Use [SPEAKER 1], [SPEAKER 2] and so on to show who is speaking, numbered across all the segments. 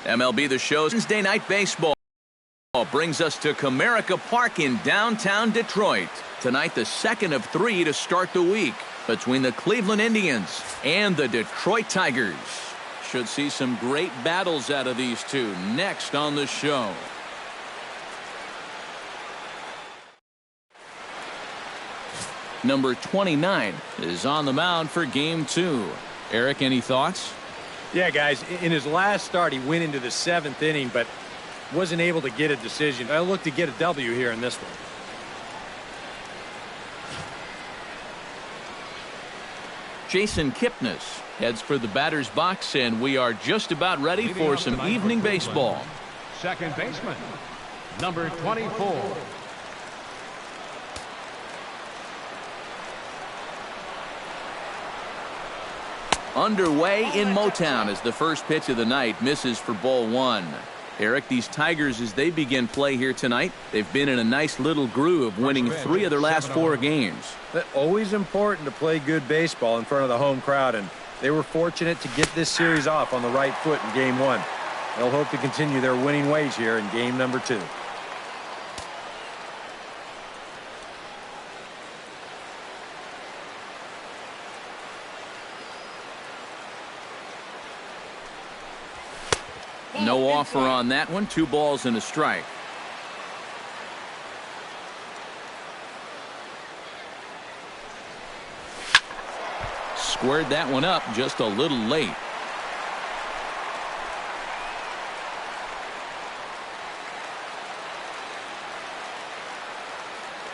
[SPEAKER 1] MLB The Show's Wednesday Night Baseball brings us to Comerica Park in downtown Detroit. Tonight, the second of three to start the week between the Cleveland Indians and the Detroit Tigers. Should see some great battles out of these two next on the show. Number 29 is on the mound for game 2. Eric, any thoughts?
[SPEAKER 2] Yeah, guys, in his last start, he went into the 7th inning, but wasn't able to get a decision. I look to get a W here in this one.
[SPEAKER 1] Jason Kipnis heads for the batter's box, and we are just about ready for some evening baseball.
[SPEAKER 3] Second baseman, number 24.
[SPEAKER 1] Underway in Motown as the first pitch of the night misses for ball 1. Eric, these Tigers, as they begin play here tonight, they've been in a nice little groove, winning 3 of their last 4 games.
[SPEAKER 2] But always important to play good baseball in front of the home crowd, and they were fortunate to get this series off on the right foot in game 1. They'll hope to continue their winning ways here in game number 2.
[SPEAKER 1] No offer on that one. 2 balls and a strike. Squared that one up just a little late.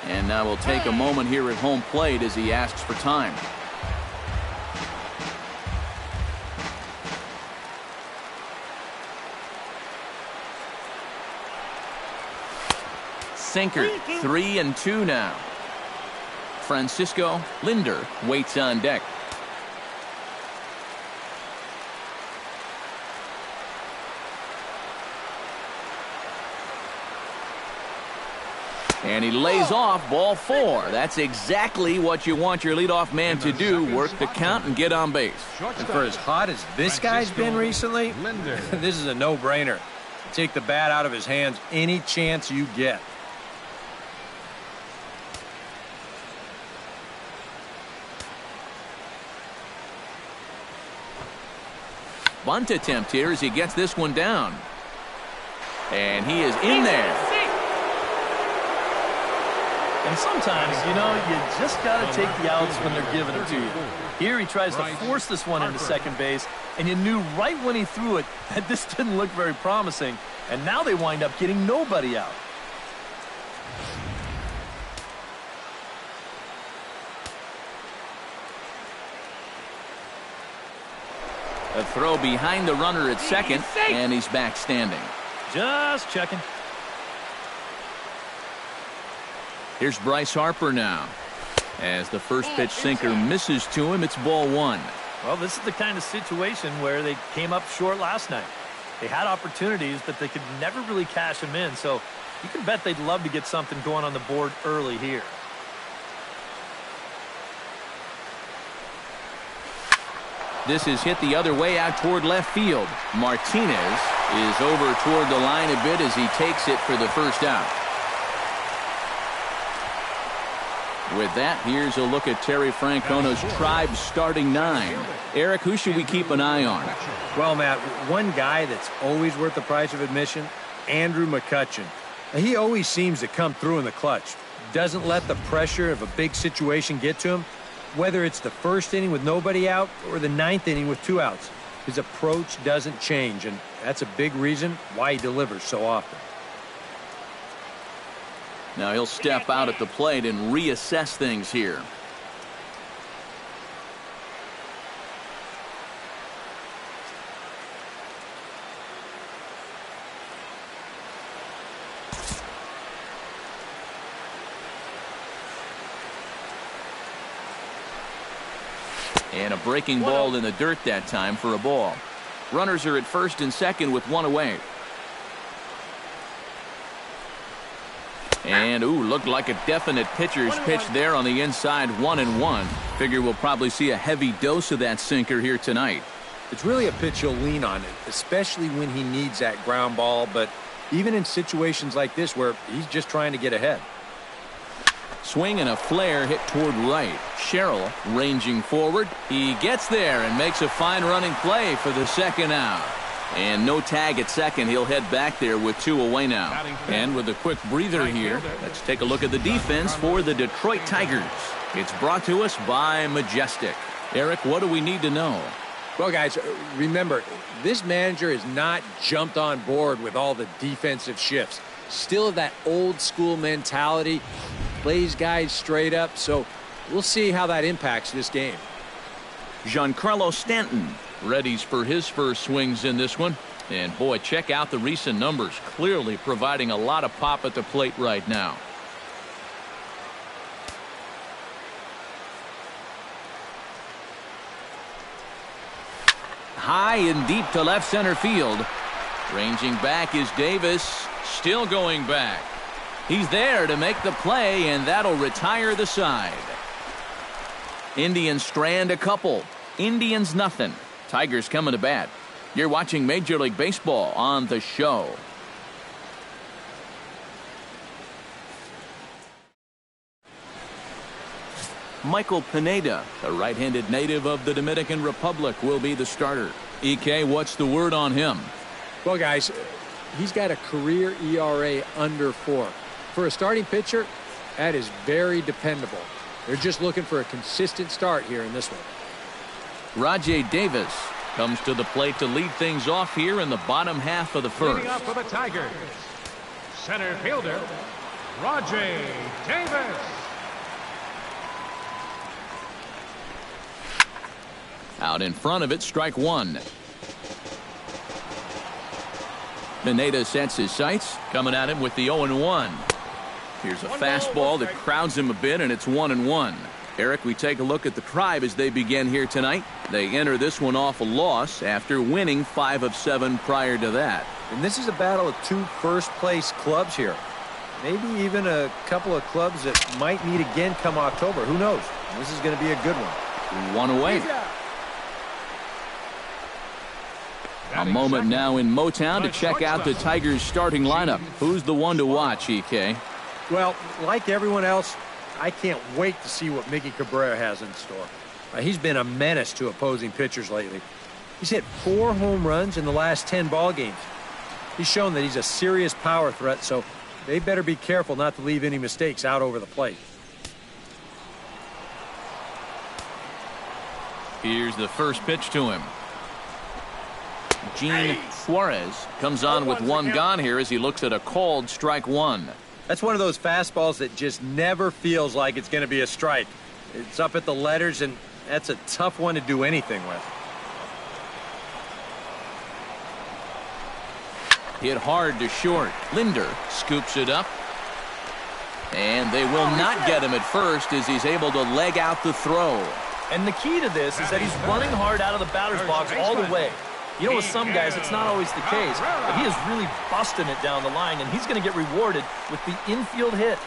[SPEAKER 1] And now we'll take a moment here at home plate as he asks for time. Sinker, 3-2 now. Francisco Lindor waits on deck. And he lays off ball 4. That's exactly what you want your leadoff man to do, work the count and get on base.
[SPEAKER 2] And for as hot as this guy's been recently, this is a no-brainer. Take the bat out of his hands any chance you get.
[SPEAKER 1] Bunt attempt here as he gets this one down. And he is in there.
[SPEAKER 4] And sometimes, you know, you just got to take the outs when they're giving it to you. Here he tries to force this one into second base, and you knew right when he threw it that this didn't look very promising. And now they wind up getting nobody out.
[SPEAKER 1] A throw behind the runner at second, and he's back standing.
[SPEAKER 4] Just checking.
[SPEAKER 1] Here's Bryce Harper now. As the first pitch sinker misses to him, it's ball 1.
[SPEAKER 4] Well, this is the kind of situation where they came up short last night. They had opportunities, but they could never really cash them in. So you can bet they'd love to get something going on the board early here.
[SPEAKER 1] This is hit the other way out toward left field. Martinez is over toward the line a bit as he takes it for the first out. With that, here's a look at Terry Francona's Tribe starting 9. Eric, who should we keep an eye on?
[SPEAKER 2] Well, Matt, one guy that's always worth the price of admission, Andrew McCutchen. He always seems to come through in the clutch. Doesn't let the pressure of a big situation get to him. Whether it's the first inning with nobody out or the 9th inning with 2 outs, his approach doesn't change, and that's a big reason why he delivers so often.
[SPEAKER 1] Now he'll step out at the plate and reassess things here. And a breaking ball in the dirt that time for a ball. Runners are at first and second with 1 away. And, looked like a definite pitcher's pitch there on the inside, 1-1. Figure we'll probably see a heavy dose of that sinker here tonight.
[SPEAKER 2] It's really a pitch he'll lean on, especially when he needs that ground ball, but even in situations like this where he's just trying to get ahead.
[SPEAKER 1] Swing and a flare hit toward right. Sherrill ranging forward. He gets there and makes a fine running play for the second out. And no tag at second. He'll head back there with 2 away now. And with a quick breather here, let's take a look at the defense for the Detroit Tigers. It's brought to us by Majestic. Eric, what do we need to know?
[SPEAKER 2] Well, guys, remember, this manager has not jumped on board with all the defensive shifts. Still that old school mentality, plays guys straight up, so we'll see how that impacts this game.
[SPEAKER 1] Giancarlo Stanton readies for his first swings in this one. And boy, check out the recent numbers. Clearly providing a lot of pop at the plate right now. High and deep to left center field. Ranging back is Davis. Still going back. He's there to make the play, and that'll retire the side. Indians strand a couple. Indians nothing. Tigers coming to bat. You're watching Major League Baseball on The Show. Michael Pineda, a right-handed native of the Dominican Republic, will be the starter. EK, what's the word on him?
[SPEAKER 2] Well, guys, he's got a career ERA under 4. For a starting pitcher, that is very dependable. They're just looking for a consistent start here in this one.
[SPEAKER 1] Rajai Davis comes to the plate to lead things off here in the bottom half of the first.
[SPEAKER 3] Leading up for the Tigers, center fielder, Rajai Davis.
[SPEAKER 1] Out in front of it, strike 1. Pineda sets his sights, coming at him with the 0-1. Here's a fastball that crowds him a bit, and it's 1-1. Eric, we take a look at the Tribe as they begin here tonight. They enter this one off a loss after winning 5 of 7 prior to that.
[SPEAKER 2] And this is a battle of 2 first-place clubs here. Maybe even a couple of clubs that might meet again come October. Who knows? This is going to be a good one.
[SPEAKER 1] 1 away. A moment now in Motown to check out the Tigers starting lineup. Who's the one to watch, EK?
[SPEAKER 2] Well, like everyone else, I can't wait to see what Miggy Cabrera has in store. He's been a menace to opposing pitchers lately. He's hit 4 home runs in the last 10 ball games. He's shown that he's a serious power threat, so they better be careful not to leave any mistakes out over the plate.
[SPEAKER 1] Here's the first pitch to him. Gene Suarez comes on with 1 gone here as he looks at a called strike 1.
[SPEAKER 2] That's one of those fastballs that just never feels like it's going to be a strike. It's up at the letters, and that's a tough one to do anything with.
[SPEAKER 1] Hit hard to short. Linder scoops it up. And they will not get him at first as he's able to leg out the throw.
[SPEAKER 4] And the key to this is that he's running hard out of the batter's box all the way. You know, with some guys, it's not always the case, but he is really busting it down the line, and he's going to get rewarded with the infield hit.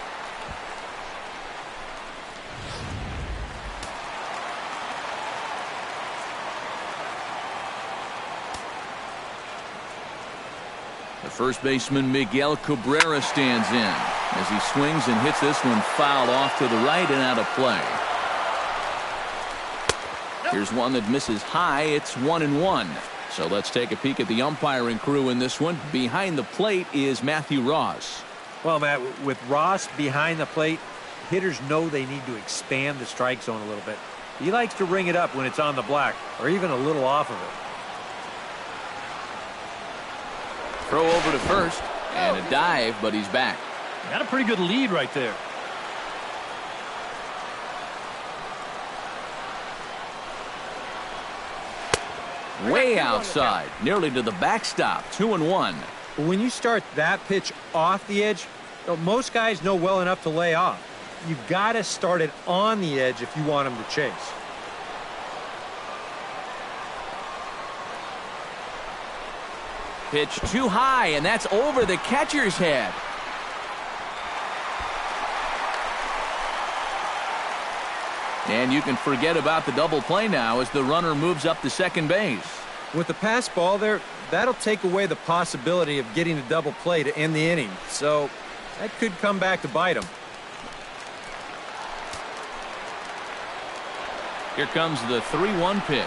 [SPEAKER 1] The first baseman, Miguel Cabrera, stands in as he swings and hits this one foul off to the right and out of play. Here's one that misses high. It's 1-1. So let's take a peek at the umpiring crew in this one. Behind the plate is Matthew Ross.
[SPEAKER 2] Well, Matt, with Ross behind the plate, hitters know they need to expand the strike zone a little bit. He likes to ring it up when it's on the black, or even a little off of it.
[SPEAKER 1] Throw over to first, and a dive, but he's back.
[SPEAKER 4] Got a pretty good lead right there.
[SPEAKER 1] Way outside, nearly to the backstop, 2-1.
[SPEAKER 2] When you start that pitch off the edge, most guys know well enough to lay off. You got to start it on the edge if you want him to chase.
[SPEAKER 1] Pitch too high, and that's over the catcher's head. And you can forget about the double play now as the runner moves up to second base.
[SPEAKER 2] With the pass ball there, that'll take away the possibility of getting a double play to end the inning. So that could come back to bite him.
[SPEAKER 1] Here comes the 3-1 pitch.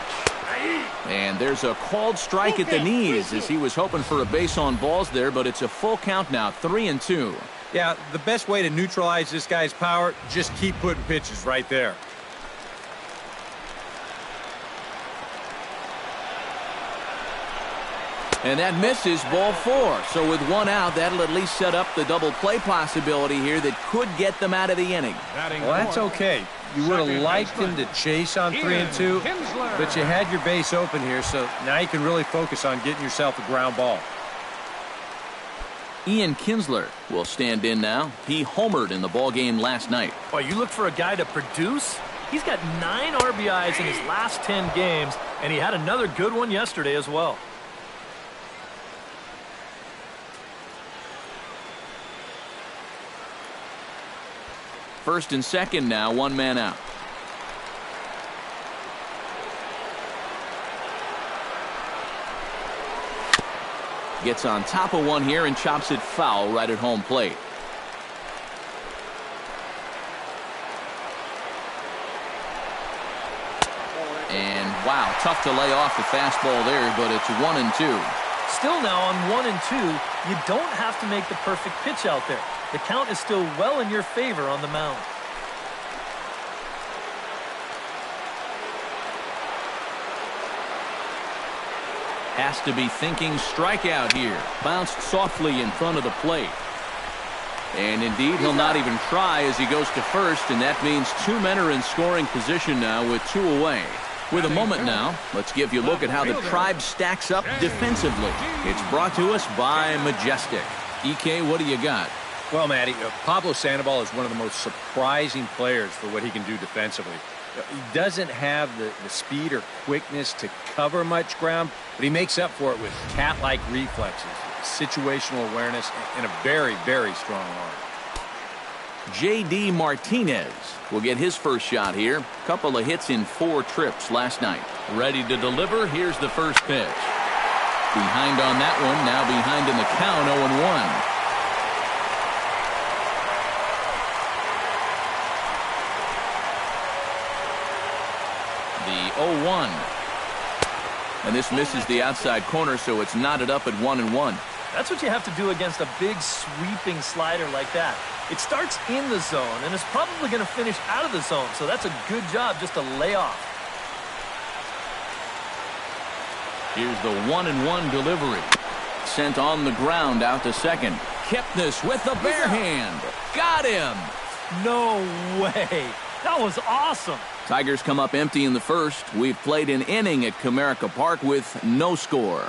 [SPEAKER 1] And there's a called strike at the knees as he was hoping for a base on balls there, but it's a full count now, 3-2.
[SPEAKER 2] Yeah, the best way to neutralize this guy's power, just keep putting pitches right there.
[SPEAKER 1] And that misses, ball 4. So with 1 out, that'll at least set up the double play possibility here that could get them out of the inning.
[SPEAKER 2] Well, that's okay. You would have liked him to chase on 3-2, but you had your base open here, so now you can really focus on getting yourself a ground ball.
[SPEAKER 1] Ian Kinsler will stand in now. He homered in the ballgame last night.
[SPEAKER 4] Boy, you look for a guy to produce? He's got 9 RBIs in his last 10 games, and he had another good one yesterday as well.
[SPEAKER 1] First and second now, 1 man out. Gets on top of one here and chops it foul right at home plate. And wow, tough to lay off the fastball there, but it's 1-2.
[SPEAKER 4] Still now on 1-2, you don't have to make the perfect pitch out there. The count is still well in your favor on the mound.
[SPEAKER 1] Has to be thinking strikeout here. Bounced softly in front of the plate. And indeed, he'll not even try as he goes to first, and that means 2 men are in scoring position now with 2 away. With a moment now, let's give you a look at how the Tribe stacks up defensively. It's brought to us by Majestic. EK, what do you got?
[SPEAKER 2] Well, Matty, Pablo Sandoval is one of the most surprising players for what he can do defensively. He doesn't have the speed or quickness to cover much ground, but he makes up for it with cat-like reflexes, situational awareness, and a very, very strong arm.
[SPEAKER 1] J.D. Martinez will get his first shot here. Couple of hits in 4 trips last night. Ready to deliver. Here's the first pitch. Behind on that one. Now behind in the count, 0-1. The 0-1. And this misses the outside corner, so it's knotted up at 1-1.
[SPEAKER 4] That's what you have to do against a big sweeping slider like that. It starts in the zone, and it's probably going to finish out of the zone, so that's a good job just to lay off.
[SPEAKER 1] Here's the 1-1 delivery. Sent on the ground out to second. Kipnis with the bare hand. Got him.
[SPEAKER 4] No way. That was awesome.
[SPEAKER 1] Tigers come up empty in the first. We've played an inning at Comerica Park with no score.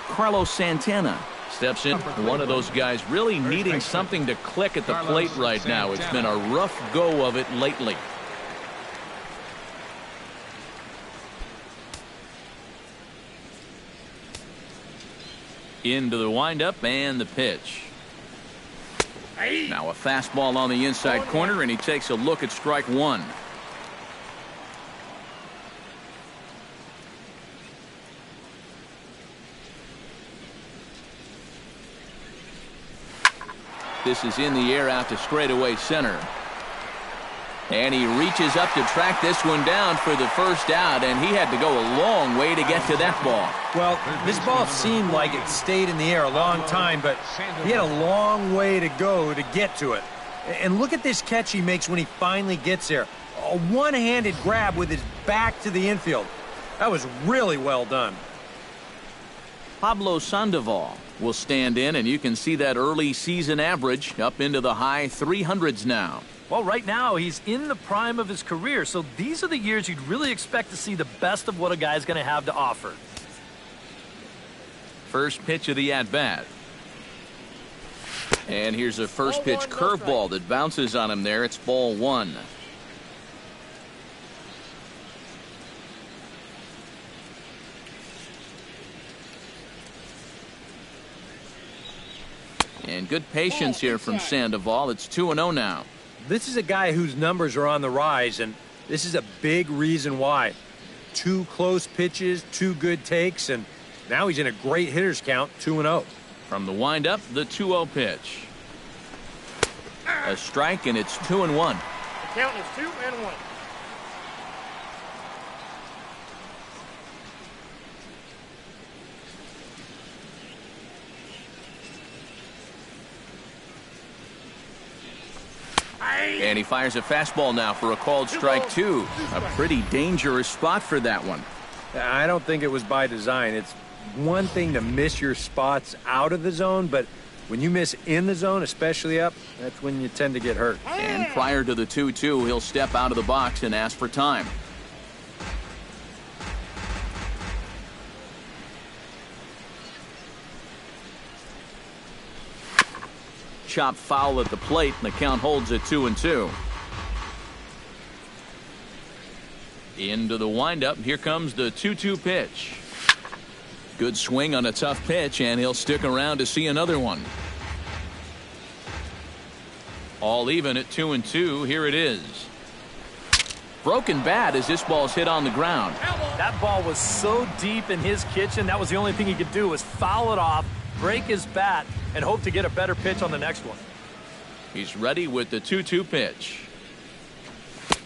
[SPEAKER 1] Carlos Santana steps in. One of those guys really needing something to click at the plate right now. It's been a rough go of it lately. Into the windup and the pitch. Now a fastball on the inside corner, and he takes a look at strike 1. This is in the air out to straightaway center. And he reaches up to track this one down for the first out, and he had to go a long way to get to that ball.
[SPEAKER 2] Well, this ball seemed like it stayed in the air a long time, but he had a long way to go to get to it. And look at this catch he makes when he finally gets there. A one-handed grab with his back to the infield. That was really well done.
[SPEAKER 1] Pablo Sandoval will stand in, and you can see that early season average up into the high 300s now.
[SPEAKER 4] Well, right now, he's in the prime of his career, so these are the years you'd really expect to see the best of what a guy's going to have to offer.
[SPEAKER 1] First pitch of the at-bat. And here's a first pitch curveball that bounces on him there. It's ball 1. And good patience here from Sandoval. It's 2-0 now.
[SPEAKER 2] This is a guy whose numbers are on the rise, and This is a big reason why. 2 close pitches, 2 good takes, and now he's in a great hitter's count, 2-0.
[SPEAKER 1] From the windup, the 2-0 pitch. A strike, and it's 2-1.
[SPEAKER 5] The count is 2-1.
[SPEAKER 1] And he fires a fastball now for a called strike 2. A pretty dangerous spot for that one.
[SPEAKER 2] I don't think it was by design. It's one thing to miss your spots out of the zone, but when you miss in the zone, especially up, that's when you tend to get hurt.
[SPEAKER 1] And prior to the 2-2, he'll step out of the box and ask for time. Chop foul at the plate, and the count holds at 2-2. Into the windup, here comes the 2-2 pitch. Good swing on a tough pitch, and he'll stick around to see another one. All even at 2-2. Here it is. Broken bat as this ball's hit on the ground.
[SPEAKER 4] That ball was so deep in his kitchen, that was the only thing he could do was foul it off, break his bat, and hope to get a better pitch on the next one.
[SPEAKER 1] He's ready with the 2-2 pitch.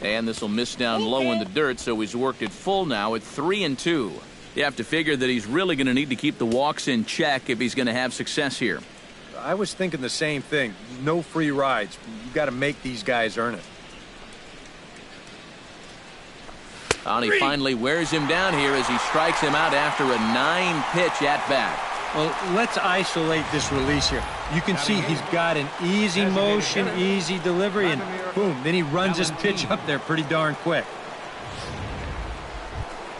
[SPEAKER 1] And this will miss down low in the dirt, so he's worked it full now at 3-2. You have to figure that he's really going to need to keep the walks in check if he's going to have success here.
[SPEAKER 2] I was thinking the same thing. No free rides. You got to make these guys earn it.
[SPEAKER 1] And he finally wears him down here as he strikes him out after a 9-pitch at-bat.
[SPEAKER 2] Well, let's isolate this release here. You can see he's got an easy motion, easy delivery, and boom, then he runs his pitch up there pretty darn quick.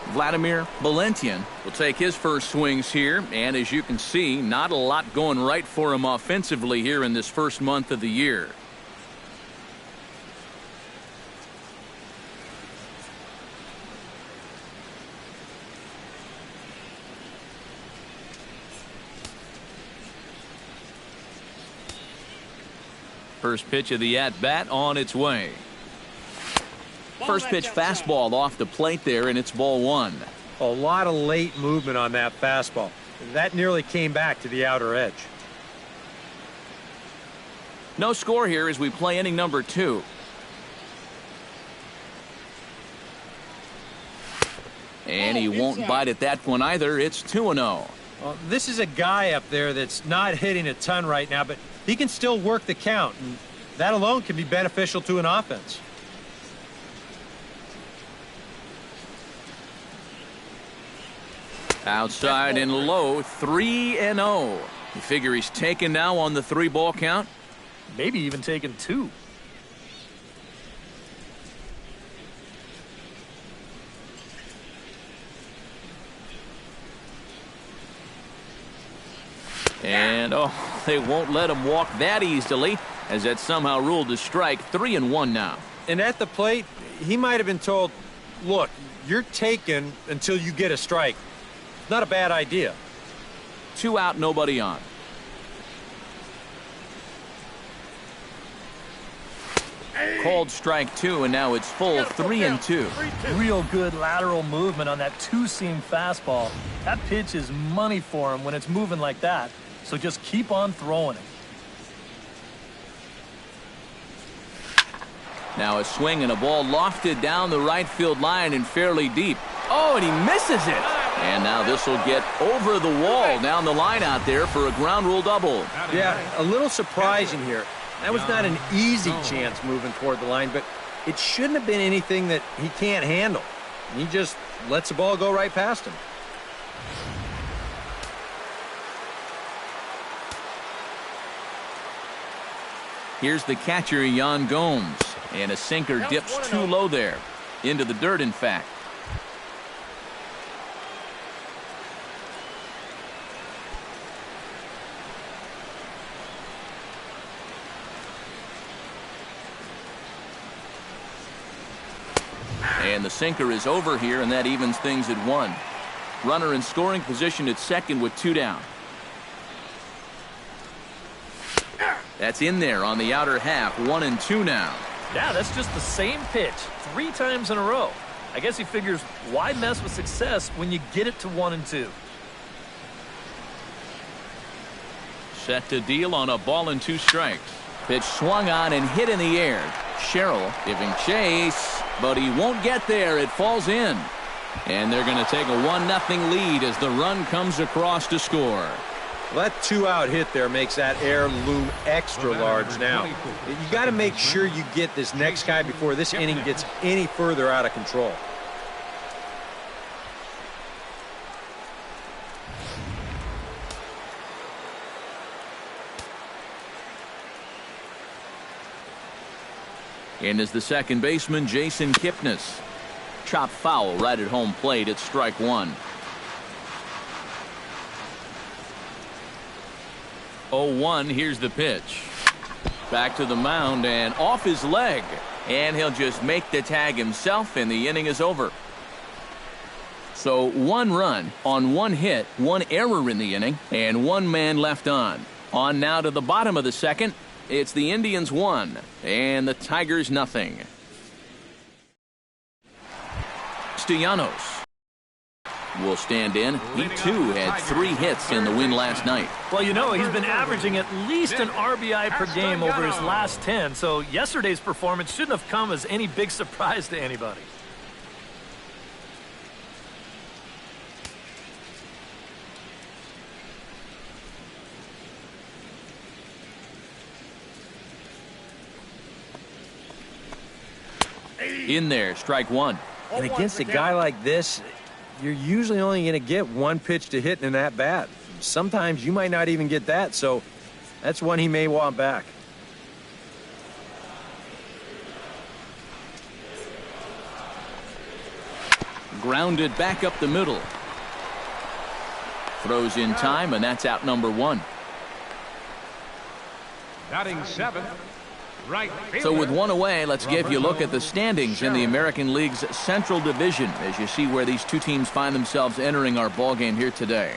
[SPEAKER 1] Vladimir Valentian will take his first swings here, and as you can see, not a lot going right for him offensively here in this first month of the year. First pitch of the at-bat on its way. First pitch fastball off the plate there, and it's ball 1.
[SPEAKER 2] A lot of late movement on that fastball. That nearly came back to the outer edge.
[SPEAKER 1] No score here as we play inning number 2. And he won't bite at that one either. It's 2-0.
[SPEAKER 2] Well, this is a guy up there that's not hitting a ton right now, but he can still work the count, and that alone can be beneficial to an offense.
[SPEAKER 1] Outside and low, 3-0. You figure he's taken now on the 3-ball count?
[SPEAKER 4] Maybe even taken 2.
[SPEAKER 1] And, oh, they won't let him walk that easily, as that's somehow ruled a strike. 3-1 now.
[SPEAKER 2] And at the plate, he might have been told, look, you're taken until you get a strike. Not a bad idea.
[SPEAKER 1] 2 out, nobody on. Called strike 2, and now it's full 3-2.
[SPEAKER 4] Real good lateral movement on that 2-seam fastball. That pitch is money for him when it's moving like that. So just keep on throwing it.
[SPEAKER 1] Now a swing and a ball lofted down the right field line and fairly deep. Oh, and he misses it. And now this will get over the wall down the line out there for a ground rule double.
[SPEAKER 2] Yeah, a little surprising here. That was not an easy chance moving toward the line, but it shouldn't have been anything that he can't handle. He just lets the ball go right past him.
[SPEAKER 1] Here's the catcher, Yan Gomes. And a sinker dips too low there. Into the dirt, in fact. And the sinker is over here, and that evens things at 1. Runner in scoring position at second with 2 down. That's in there on the outer half. 1-2 now.
[SPEAKER 4] Yeah, that's just the same pitch 3 times in a row. I guess he figures, why mess with success when you get it to 1 and 2?
[SPEAKER 1] Set to deal on a ball and 2 strikes. Pitch swung on and hit in the air. Sherrill giving chase, but he won't get there. It falls in. And they're going to take a 1-0 lead as the run comes across to score.
[SPEAKER 2] That 2-out hit there makes that air loom extra large now. You got to make sure you get this next guy before this inning gets any further out of control.
[SPEAKER 1] In is the second baseman, Jason Kipnis. Chop foul right at home plate. It's strike 1. 0-1. Here's the pitch. Back to the mound and off his leg. And he'll just make the tag himself, and the inning is over. So 1 run on 1 hit, 1 error in the inning, and 1 man left on. On now to the bottom of the second. It's the Indians 1 and the Tigers nothing. Castellanos will stand in. He too had 3 hits in the win last night.
[SPEAKER 4] Well, you know, he's been averaging at least an RBI per game over his last 10, so yesterday's performance shouldn't have come as any big surprise to anybody.
[SPEAKER 1] In there, strike 1.
[SPEAKER 2] And against a guy like this, you're usually only going to get 1 pitch to hit in that bat. Sometimes you might not even get that, so that's one he may want back.
[SPEAKER 1] Grounded back up the middle. Throws in time, and that's out number 1.
[SPEAKER 3] Batting 7th, right fielder.
[SPEAKER 1] So with 1 away, let's give you a look at the standings in the American League's Central Division as you see where these 2 teams find themselves entering our ball game here today.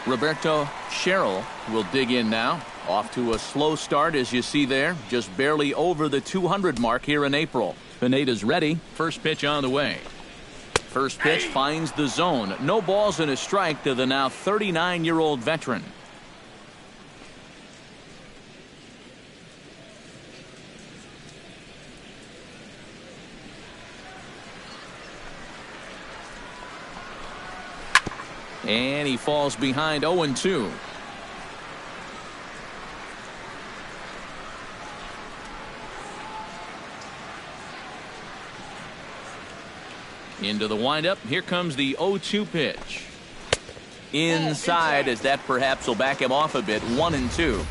[SPEAKER 1] Roberto Sherrill will dig in now. Off to a slow start, as you see there. Just barely over the 200 mark here in April. Pineda's ready. First pitch on the way. First pitch finds the zone. No balls and a strike to the now 39-year-old veteran. And he falls behind 0-2. Into the windup. Here comes the 0-2 pitch. Inside, as that perhaps will back him off a bit. 1-2.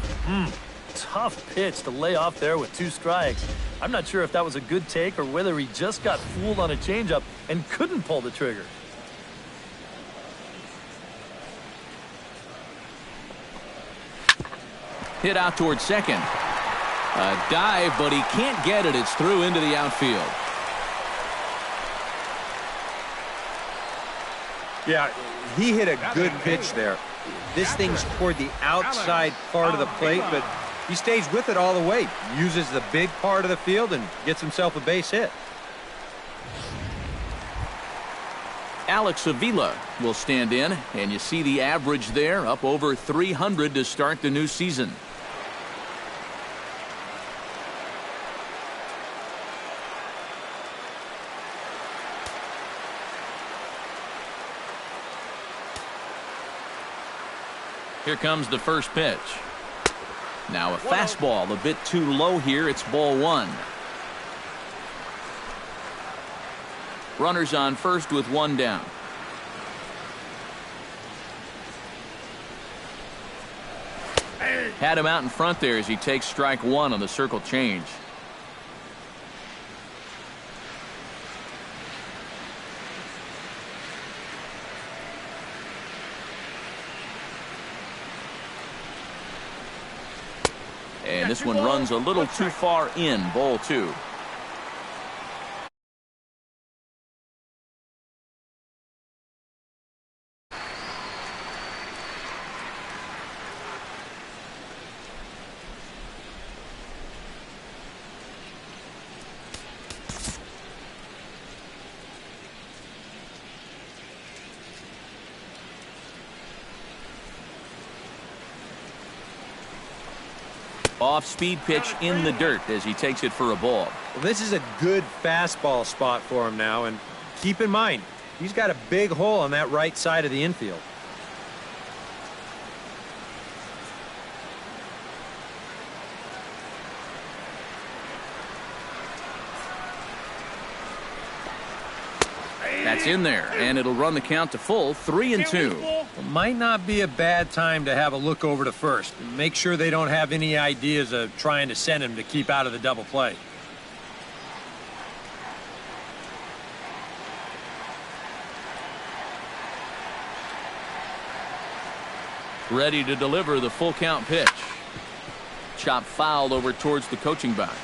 [SPEAKER 4] Tough pitch to lay off there with 2 strikes. I'm not sure if that was a good take or whether he just got fooled on a changeup and couldn't pull the trigger.
[SPEAKER 1] Hit out towards second. A dive, but he can't get it. It's through into the outfield.
[SPEAKER 2] Yeah, he hit a good pitch there. This thing's toward the outside part of the plate, but he stays with it all the way. Uses the big part of the field and gets himself a base hit.
[SPEAKER 1] Alex Avila will stand in, and you see the average there, up over 300 to start the new season. Here comes the first pitch. Now a fastball a bit too low here. It's ball 1. Runners on first with 1 down. Had him out in front there as he takes strike 1 on the circle change. And this one runs a little too far in, ball 2. Off-speed pitch in the dirt as he takes it for a ball.
[SPEAKER 2] Well, this is a good fastball spot for him now, and keep in mind, he's got a big hole on that right side of the infield.
[SPEAKER 1] That's in there, and it'll run the count to full, 3-2.
[SPEAKER 2] Might not be a bad time to have a look over to first. Make sure they don't have any ideas of trying to send him to keep out of the double play.
[SPEAKER 1] Ready to deliver the full count pitch. Chop fouled over towards the coaching box.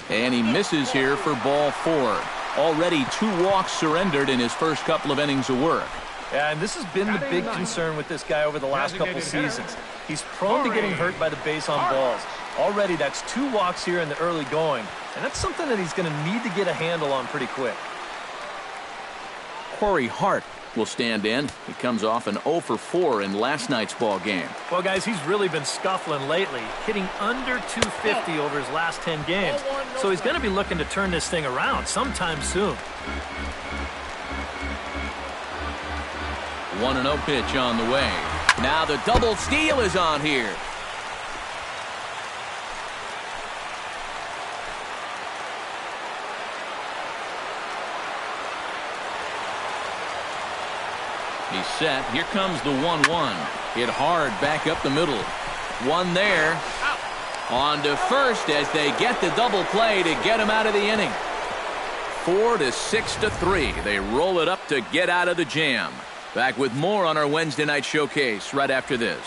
[SPEAKER 1] And he misses here for ball 4. Already 2 walks surrendered in his first couple of innings of work.
[SPEAKER 4] Yeah, and this has been the big concern with this guy over the last couple seasons. He's prone to getting hurt by the base on balls. Already that's 2 walks here in the early going, and that's something that he's going to need to get a handle on pretty quick.
[SPEAKER 1] Corey Hart will stand in. He comes off an 0 for 4 in last night's ball game.
[SPEAKER 4] Well, guys, he's really been scuffling lately, hitting under 250 over his last 10 games. So he's going to be looking to turn this thing around sometime soon.
[SPEAKER 1] 1-0 pitch on the way. Now the double steal is on here. He's set. Here comes the 1-1. Hit hard back up the middle. One there. On to first as they get the double play to get him out of the inning. 4 to 6 to 3. They roll it up to get out of the jam. Back with more on our Wednesday night showcase right after this.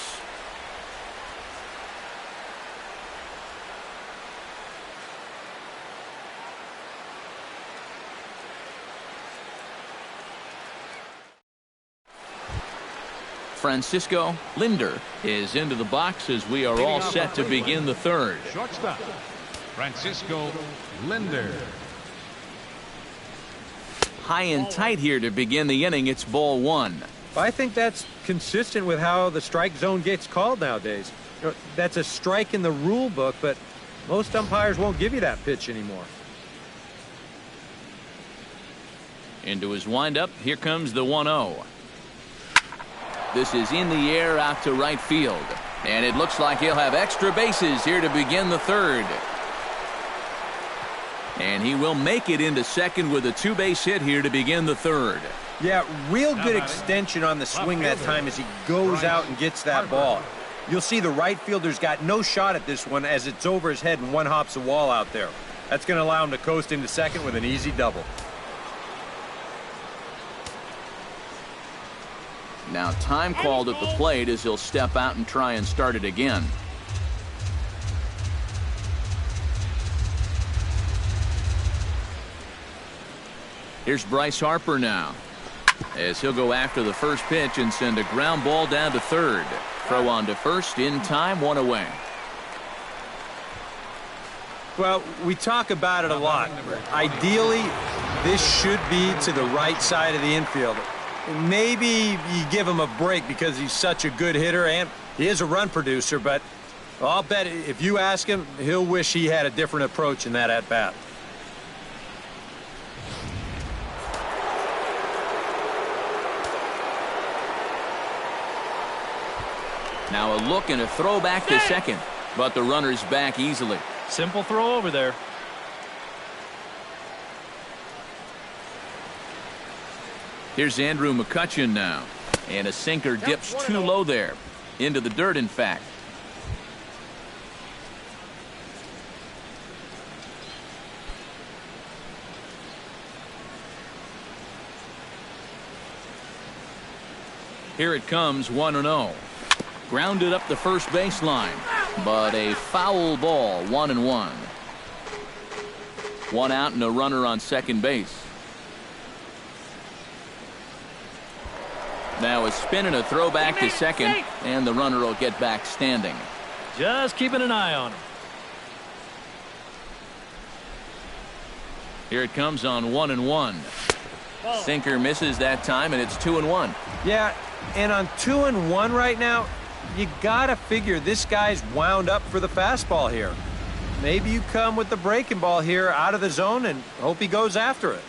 [SPEAKER 1] Francisco Lindor is into the box as we are all set to begin the third.
[SPEAKER 3] Shortstop, Francisco Lindor.
[SPEAKER 1] High and tight here to begin the inning. It's ball 1.
[SPEAKER 2] I think that's consistent with how the strike zone gets called nowadays. You know, that's a strike in the rule book, but most umpires won't give you that pitch anymore.
[SPEAKER 1] Into his windup. Here comes the 1-0. This is in the air out to right field. And it looks like he'll have extra bases here to begin the third. And he will make it into second with a 2-base hit here to begin the third.
[SPEAKER 2] Yeah, real good extension on the swing that time as he goes out and gets that ball. You'll see the right fielder's got no shot at this one as it's over his head and one hops the wall out there. That's going to allow him to coast into second with an easy double.
[SPEAKER 1] Now time called at the plate as he'll step out and try and start it again. Here's Bryce Harper now as he'll go after the first pitch and send a ground ball down to third. Throw on to first in time, 1 away.
[SPEAKER 2] Well, we talk about it a lot. Ideally, this should be to the right side of the infield. Maybe you give him a break because he's such a good hitter and he is a run producer, but I'll bet if you ask him, he'll wish he had a different approach in that at-bat.
[SPEAKER 1] Now a look and a throw back to second, but the runner's back easily.
[SPEAKER 4] Simple throw over there.
[SPEAKER 1] Here's Andrew McCutchen now. And a sinker dips too low there. Into the dirt, in fact. Here it comes, 1-0. Grounded up the first baseline. But a foul ball, 1-1. 1 out and a runner on second base. Now a spin and a throw back to second, and the runner will get back standing.
[SPEAKER 4] Just keeping an eye on him.
[SPEAKER 1] Here it comes on 1-1. Sinker misses that time, and it's 2-1.
[SPEAKER 2] Yeah, and on 2-1 right now, you gotta figure this guy's wound up for the fastball here. Maybe you come with the breaking ball here out of the zone and hope he goes after it.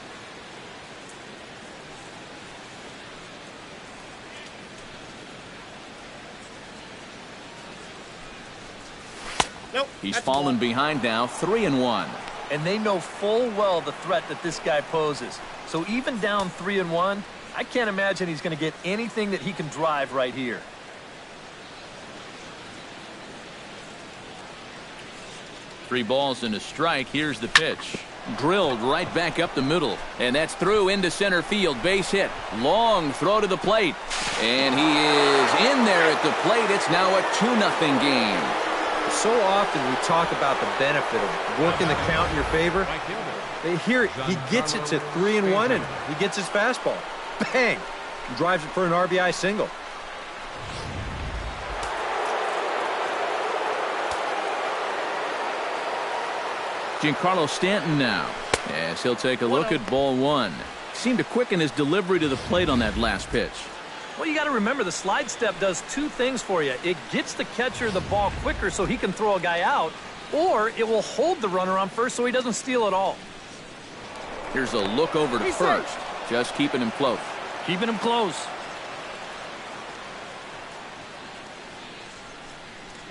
[SPEAKER 5] Nope.
[SPEAKER 1] He's fallen behind now, 3-1.
[SPEAKER 4] And they know full well the threat that this guy poses. So even down 3-1, I can't imagine he's going to get anything that he can drive right here.
[SPEAKER 1] Three balls and a strike. Here's the pitch. Drilled right back up the middle. And that's through into center field. Base hit. Long throw to the plate. And he is in there at the plate. It's now a 2-0 game.
[SPEAKER 2] So often we talk about the benefit of working the count in your favor. Here, he gets it to 3-1, and he gets his fastball. Bang! He drives it for an RBI single.
[SPEAKER 1] Giancarlo Stanton now, as he'll take a look at ball one. Seemed to quicken his delivery to the plate on that last pitch.
[SPEAKER 4] Well, you got to remember the slide step does two things for you. It gets the catcher the ball quicker so he can throw a guy out, or it will hold the runner on first so he doesn't steal it all.
[SPEAKER 1] Here's a look over to first, just keeping him close.
[SPEAKER 4] Keeping him close.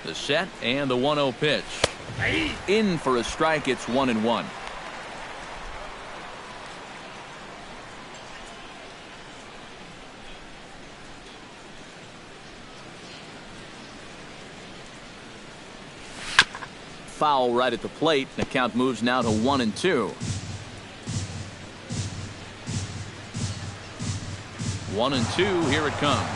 [SPEAKER 1] The set and the 1-0 pitch. In for a strike. It's 1-1. Foul right at the plate. The count moves now to 1-2. 1-2. Here it comes.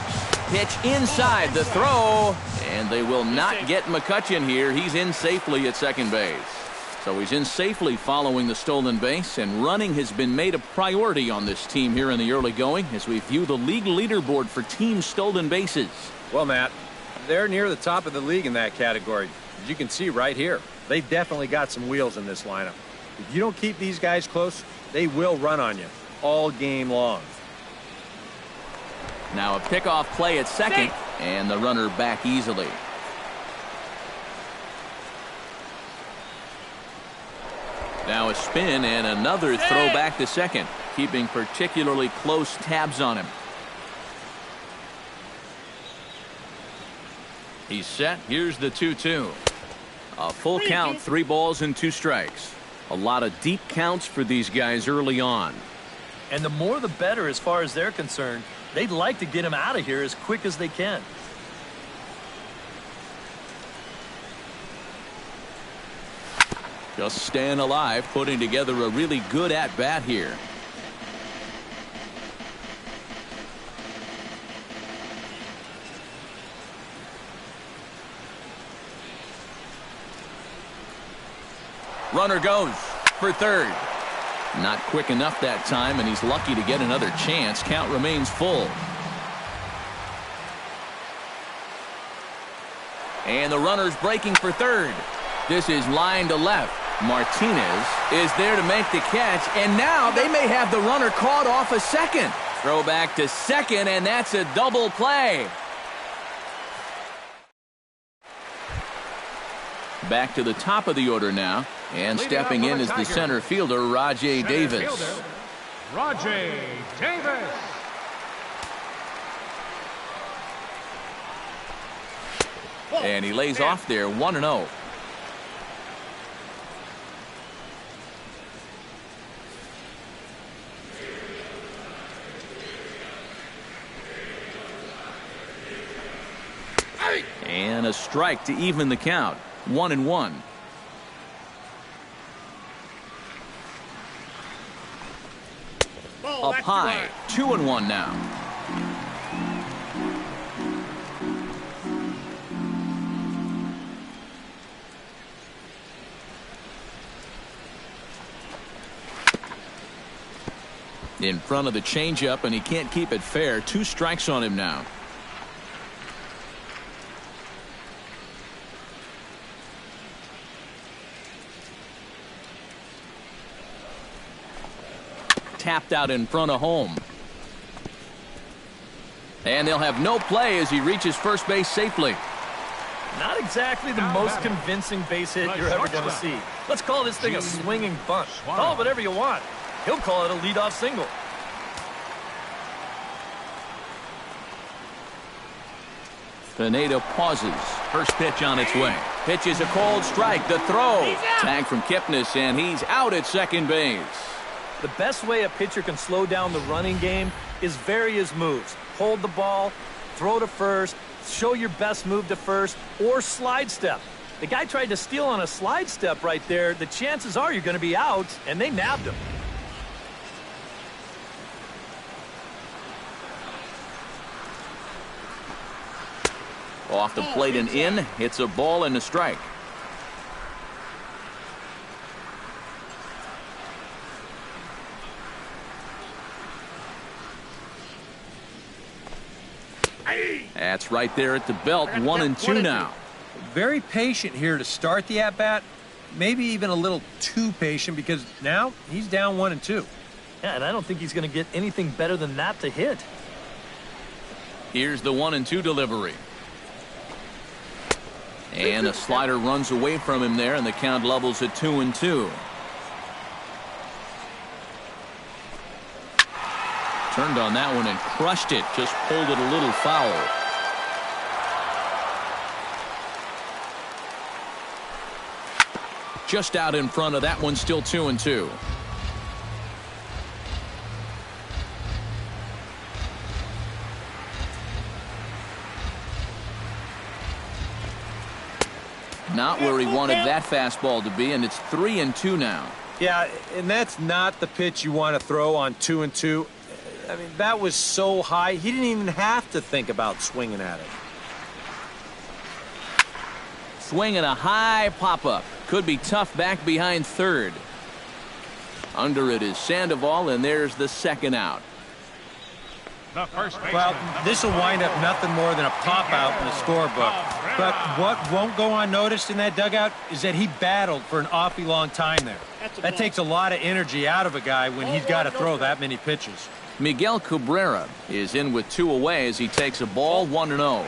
[SPEAKER 1] Pitch inside the throw, and they will not get McCutchen here. He's in safely at second base. So he's in safely following the stolen base, and running has been made a priority on this team here in the early going as we view the league leaderboard for team stolen bases.
[SPEAKER 2] Well, Matt, they're near the top of the league in that category. As you can see right here, they definitely got some wheels in this lineup. If you don't keep these guys close, they will run on you all game long.
[SPEAKER 1] Now a pickoff play at second, and the runner back easily. Now a spin and another throw back to second, keeping particularly close tabs on him. He's set. Here's the 2-2. A full count, 3 balls and 2 strikes. A lot of deep counts for these guys early on.
[SPEAKER 4] And the more the better as far as they're concerned. They'd like to get him out of here as quick as they can.
[SPEAKER 1] Just staying alive, putting together a really good at-bat here. Runner goes for third. Not quick enough that time, and he's lucky to get another chance. Count remains full. And the runner's breaking for third. This is line to left. Martinez is there to make the catch, and now they may have the runner caught off a second. Throw back to second, and that's a double play. Back to the top of the order now. And stepping in is the center fielder, Rajai Davis.
[SPEAKER 3] Rajai Davis.
[SPEAKER 1] And he lays off there, 1-0. And a strike to even the count, 1-1. Up high, 2-1 now. In front of the changeup, and he can't keep it fair. 2 strikes on him now. tapped out in front of home. And they'll have no play as he reaches first base safely.
[SPEAKER 4] Not exactly the most convincing base hit you're ever going to see. Let's call this thing a swinging bunt. Call it whatever you want. He'll call it a leadoff single.
[SPEAKER 1] Pineda pauses. First pitch on its way. Pitch is a cold strike. The throw. Tag from Kipnis, and he's out at second base.
[SPEAKER 4] The best way a pitcher can slow down the running game is various moves. Hold the ball, throw to first, show your best move to first, or slide step. The guy tried to steal on a slide step right there. The chances are you're going to be out, and they nabbed him.
[SPEAKER 1] Off the plate and in. It's a ball and a strike. That's right there at the belt. 1-2 now.
[SPEAKER 2] Very patient here to start the at-bat. Maybe even a little too patient because now he's down 1-2.
[SPEAKER 4] Yeah, and I don't think he's going to get anything better than that to hit.
[SPEAKER 1] Here's the 1-2 delivery. And a slider runs away from him there, and the count levels at 2-2. Turned on that one and crushed it. Just pulled it a little foul. Just out in front of that one, still 2-2. Not where he wanted that fastball to be, and it's 3-2 now.
[SPEAKER 2] Yeah, and that's not the pitch you want to throw on 2-2. I mean, that was so high, he didn't even have to think about swinging at it.
[SPEAKER 1] Swinging a high pop-up. Could be tough back behind third. Under it is Sandoval, and there's the second out.
[SPEAKER 3] The first baseman.
[SPEAKER 2] Well, this will wind up nothing more than a pop-out in the scorebook. But what won't go unnoticed in that dugout is that he battled for an awfully long time there. That takes a lot of energy out of a guy when he's got to throw that many pitches.
[SPEAKER 1] Miguel Cabrera is in with 2 away as he takes a ball. 1-0.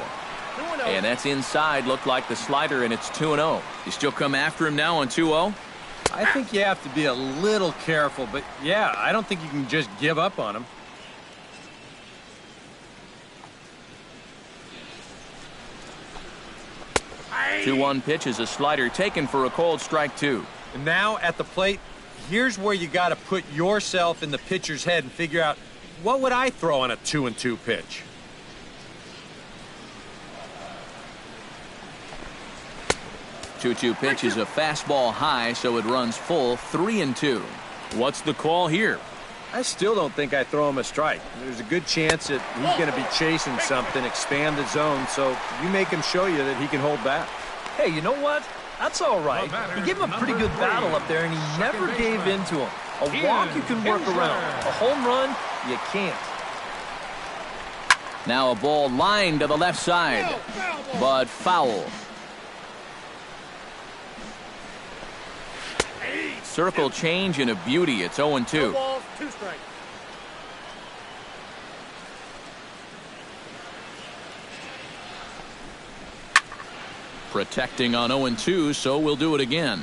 [SPEAKER 1] And that's inside. Looked like the slider, and it's 2-0. You still come after him now on 2-0?
[SPEAKER 2] I think you have to be a little careful, but yeah, I don't think you can just give up on him.
[SPEAKER 1] The 2-1 pitch is a slider taken for a cold strike 2.
[SPEAKER 2] And now at the plate, here's where you got to put yourself in the pitcher's head and figure out, what would I throw on a 2-2 pitch?
[SPEAKER 1] Two-two pitch is a fastball high, so it runs full. 3-2. What's the call here?
[SPEAKER 2] I still don't think I throw him a strike. There's a good chance that he's going to be chasing something, expand the zone, so you make him show you that he can hold back.
[SPEAKER 4] Hey, you know what? That's all right. He gave him a pretty good battle up there, and he never gave in to him. A walk you can work around. A home run, you can't.
[SPEAKER 1] Now a ball lined to the left side, but foul. Circle change and a beauty. It's 0-2.
[SPEAKER 5] Balls, 2 strikes.
[SPEAKER 1] Protecting on 0-2, so we'll do it again.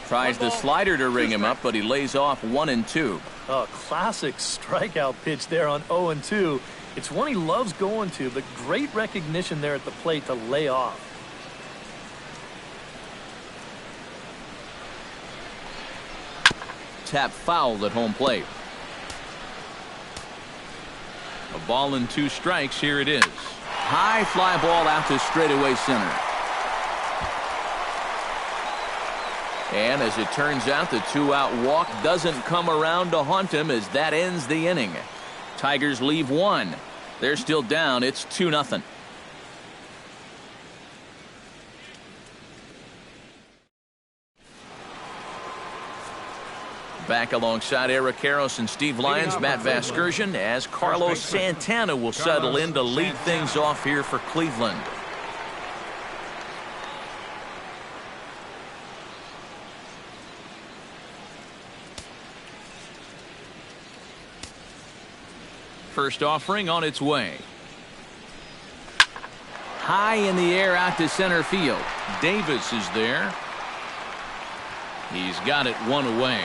[SPEAKER 1] Tries the slider to ring him up, but he lays off 1-2.
[SPEAKER 4] A classic strikeout pitch there on 0-2. It's one he loves going to, but great recognition there at the plate to lay off.
[SPEAKER 1] Tap foul at home plate. A ball and 2 strikes. Here it is. High fly ball out to straightaway center. And as it turns out, the 2-out walk doesn't come around to haunt him as that ends the inning. Tigers leave 1. They're still down. It's 2-0. Back alongside Eric Karros and Steve Lyons, Matt Vasgersian, as Carlos Santana will settle in to lead things off here for Cleveland. First offering on its way. High in the air out to center field. Davis is there. He's got it one away.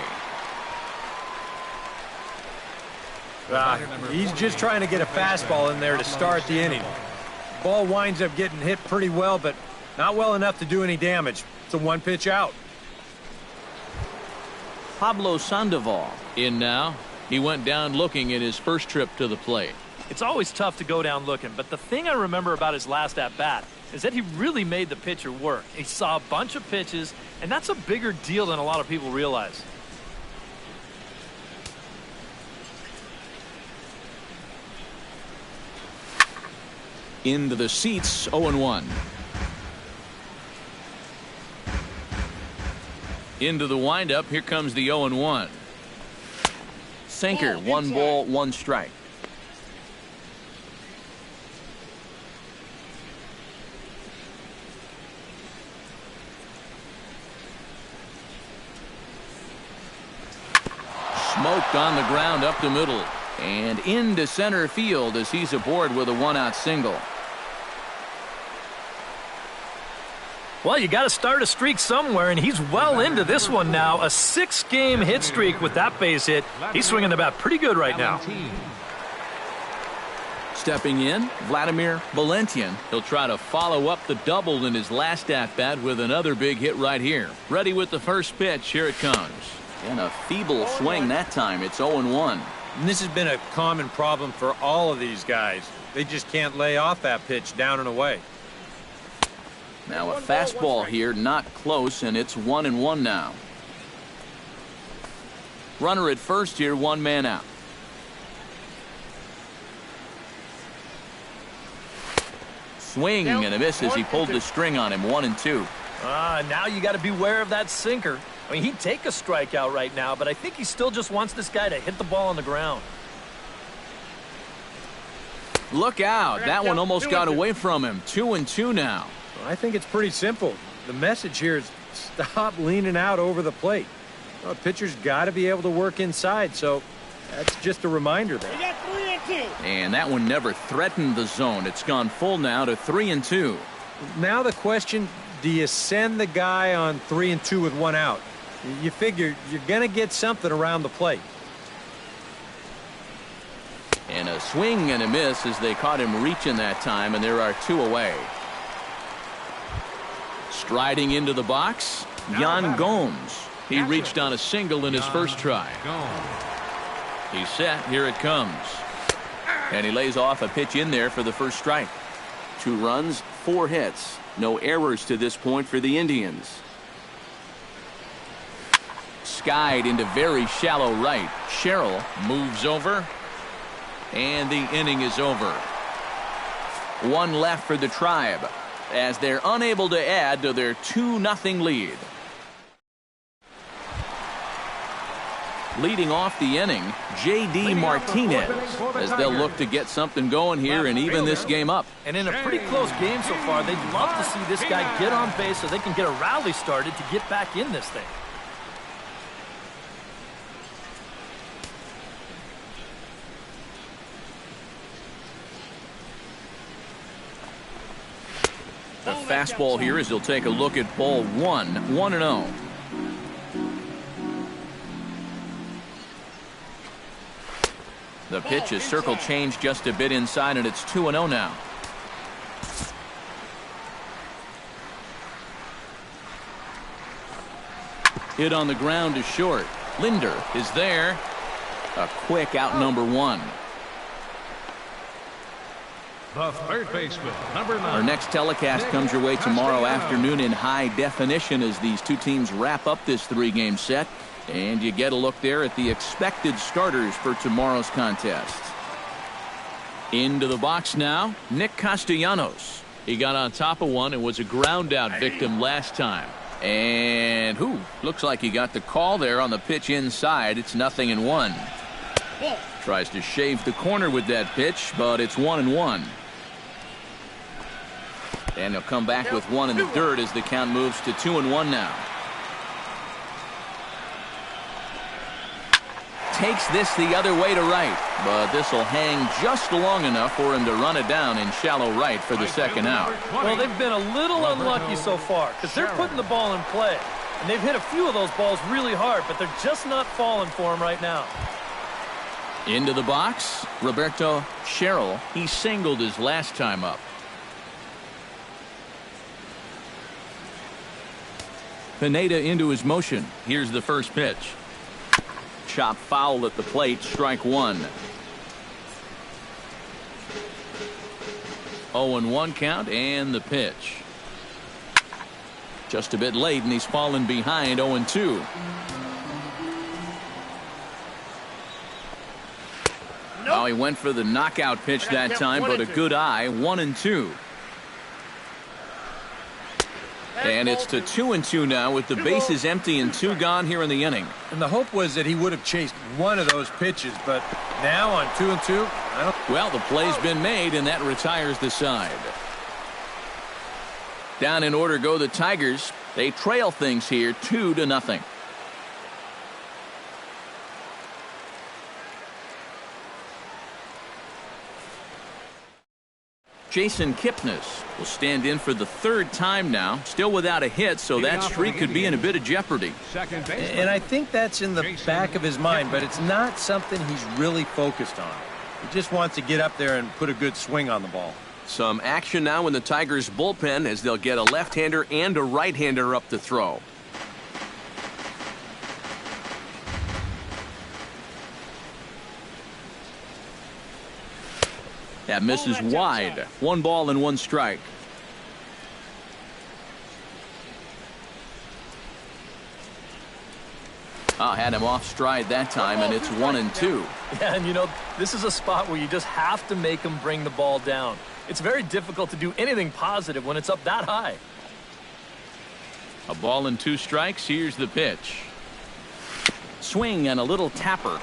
[SPEAKER 2] He's just trying to get a fastball in there to start the inning. Ball winds up getting hit pretty well, but not well enough to do any damage. It's a one-pitch out.
[SPEAKER 1] Pablo Sandoval in now. He went down looking at his first trip to the plate.
[SPEAKER 4] It's always tough to go down looking, but the thing I remember about his last at-bat is that he really made the pitcher work. He saw a bunch of pitches, and that's a bigger deal than a lot of people realize.
[SPEAKER 1] Into the seats, 0-1. Into the windup, here comes the 0-1. Sinker, 1 ball, 1 strike. Smoked on the ground up the middle. And into center field as he's aboard with a 1-out single.
[SPEAKER 4] Well, you got to start a streak somewhere, and he's well into this one now. A 6-game hit streak with that base hit. He's swinging the bat pretty good right now.
[SPEAKER 1] Stepping in, Vladimir Valentian. He'll try to follow up the double in his last at-bat with another big hit right here. Ready with the first pitch. Here it comes. And a feeble swing that time. It's 0-1.
[SPEAKER 2] And this has been a common problem for all of these guys. They just can't lay off that pitch down and away.
[SPEAKER 1] Now a fastball here, not close, and it's 1-1 now. Runner at first here, 1 man out. Swing and a miss as he pulled the string on him, 1-2.
[SPEAKER 4] Now you got to beware of that sinker. I mean, he'd take a strikeout right now, but I think he still just wants this guy to hit the ball on the ground.
[SPEAKER 1] Look out. That one almost got away from him. 2-2 now.
[SPEAKER 2] I think it's pretty simple. The message here is stop leaning out over the plate. Well, the pitcher's got to be able to work inside, so that's just a reminder there.
[SPEAKER 5] You got 3 and 2.
[SPEAKER 1] And that one never threatened the zone. It's gone full now to 3-2.
[SPEAKER 2] Now the question, do you send the guy on 3-2 with 1 out? You figure you're going to get something around the plate.
[SPEAKER 1] And a swing and a miss as they caught him reaching that time, and there are 2 away. Striding into the box, Yan Gomes. He reached on a single in his first try. He's set. Here it comes. And he lays off a pitch in there for the first strike. 2 runs, 4 hits. No errors to this point for the Indians. Skied into very shallow right. Sherrill moves over. And the inning is over. 1 left for the Tribe as they're unable to add to their 2-0 lead. Leading off the inning, J.D. Martinez, as they'll look to get something going here and even this game up.
[SPEAKER 4] And in a pretty close game so far, they'd love to see this guy get on base so they can get a rally started to get back in this thing.
[SPEAKER 1] The fastball here as he'll take a look at ball 1, 1-0. The pitch is circle changed just a bit inside, and it's 2-0 now. Hit on the ground is short. Linder is there. A quick out, number 1.
[SPEAKER 3] The third baseman, number 9.
[SPEAKER 1] Our next telecast comes your way tomorrow afternoon in high definition as these 2 teams wrap up this 3-game set. And you get a look there at the expected starters for tomorrow's contest. Into the box now, Nick Castellanos. He got on top of one and was a ground out victim last time. And looks like he got the call there on the pitch inside. It's 0-1. Tries to shave the corner with that pitch, but it's 1-1. And he'll come back with 1 in the dirt as the count moves to 2-1 now. takes this the other way to right, but this will hang just long enough for him to run it down in shallow right for the second out.
[SPEAKER 4] Well, they've been a little unlucky so far because they're putting the ball in play. And they've hit a few of those balls really hard, but they're just not falling for him right now.
[SPEAKER 1] Into the box, Roberto Sherrill. He singled his last time up. Pineda into his motion. Here's the first pitch. Chop foul at the plate, strike one. 0-1 count and the pitch. Just a bit late and he's fallen behind 0-2. Oh, he went for the knockout pitch that time, but a good eye. 1-2. And it's to 2-2 now with the bases empty and 2 gone here in the inning.
[SPEAKER 2] And the hope was that he would have chased one of those pitches, but now on 2-2,
[SPEAKER 1] well, the play's been made, and that retires the side. Down in order go the Tigers. They trail things here 2-0. Jason Kipnis will stand in for the 3rd time now, still without a hit, so that streak could be in a bit of jeopardy.
[SPEAKER 2] And I think that's in the back of his mind, but it's not something he's really focused on. He just wants to get up there and put a good swing on the ball.
[SPEAKER 6] Some action now in the Tigers bullpen as they'll get a left-hander and a right-hander up to throw.
[SPEAKER 1] That misses wide. 1 ball and 1 strike. Had him off stride that time, and it's 1-2.
[SPEAKER 4] Yeah, and you know, this is a spot where you just have to make him bring the ball down. It's very difficult to do anything positive when it's up that high.
[SPEAKER 1] A ball and 2 strikes. Here's the pitch. Swing and a little tapper.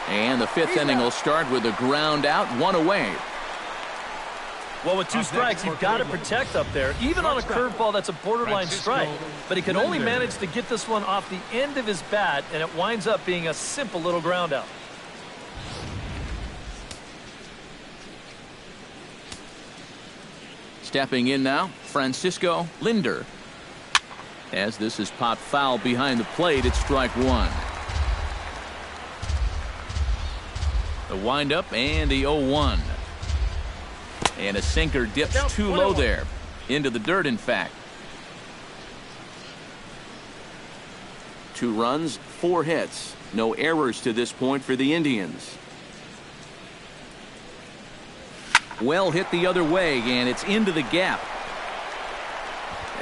[SPEAKER 1] And the 5th inning will start with a ground out, 1 away.
[SPEAKER 4] Well, with 2 strikes, you've got to protect up there, even on a curveball that's a borderline strike. But he can only manage to get this one off the end of his bat, and it winds up being a simple little ground out.
[SPEAKER 1] Stepping in now, Francisco Lindor. As this is popped foul behind the plate, it's strike 1. The windup and the 0-1. And a sinker dips too low there. Into the dirt, in fact. 2 runs, 4 hits. No errors to this point for the Indians. Well hit the other way, and it's into the gap.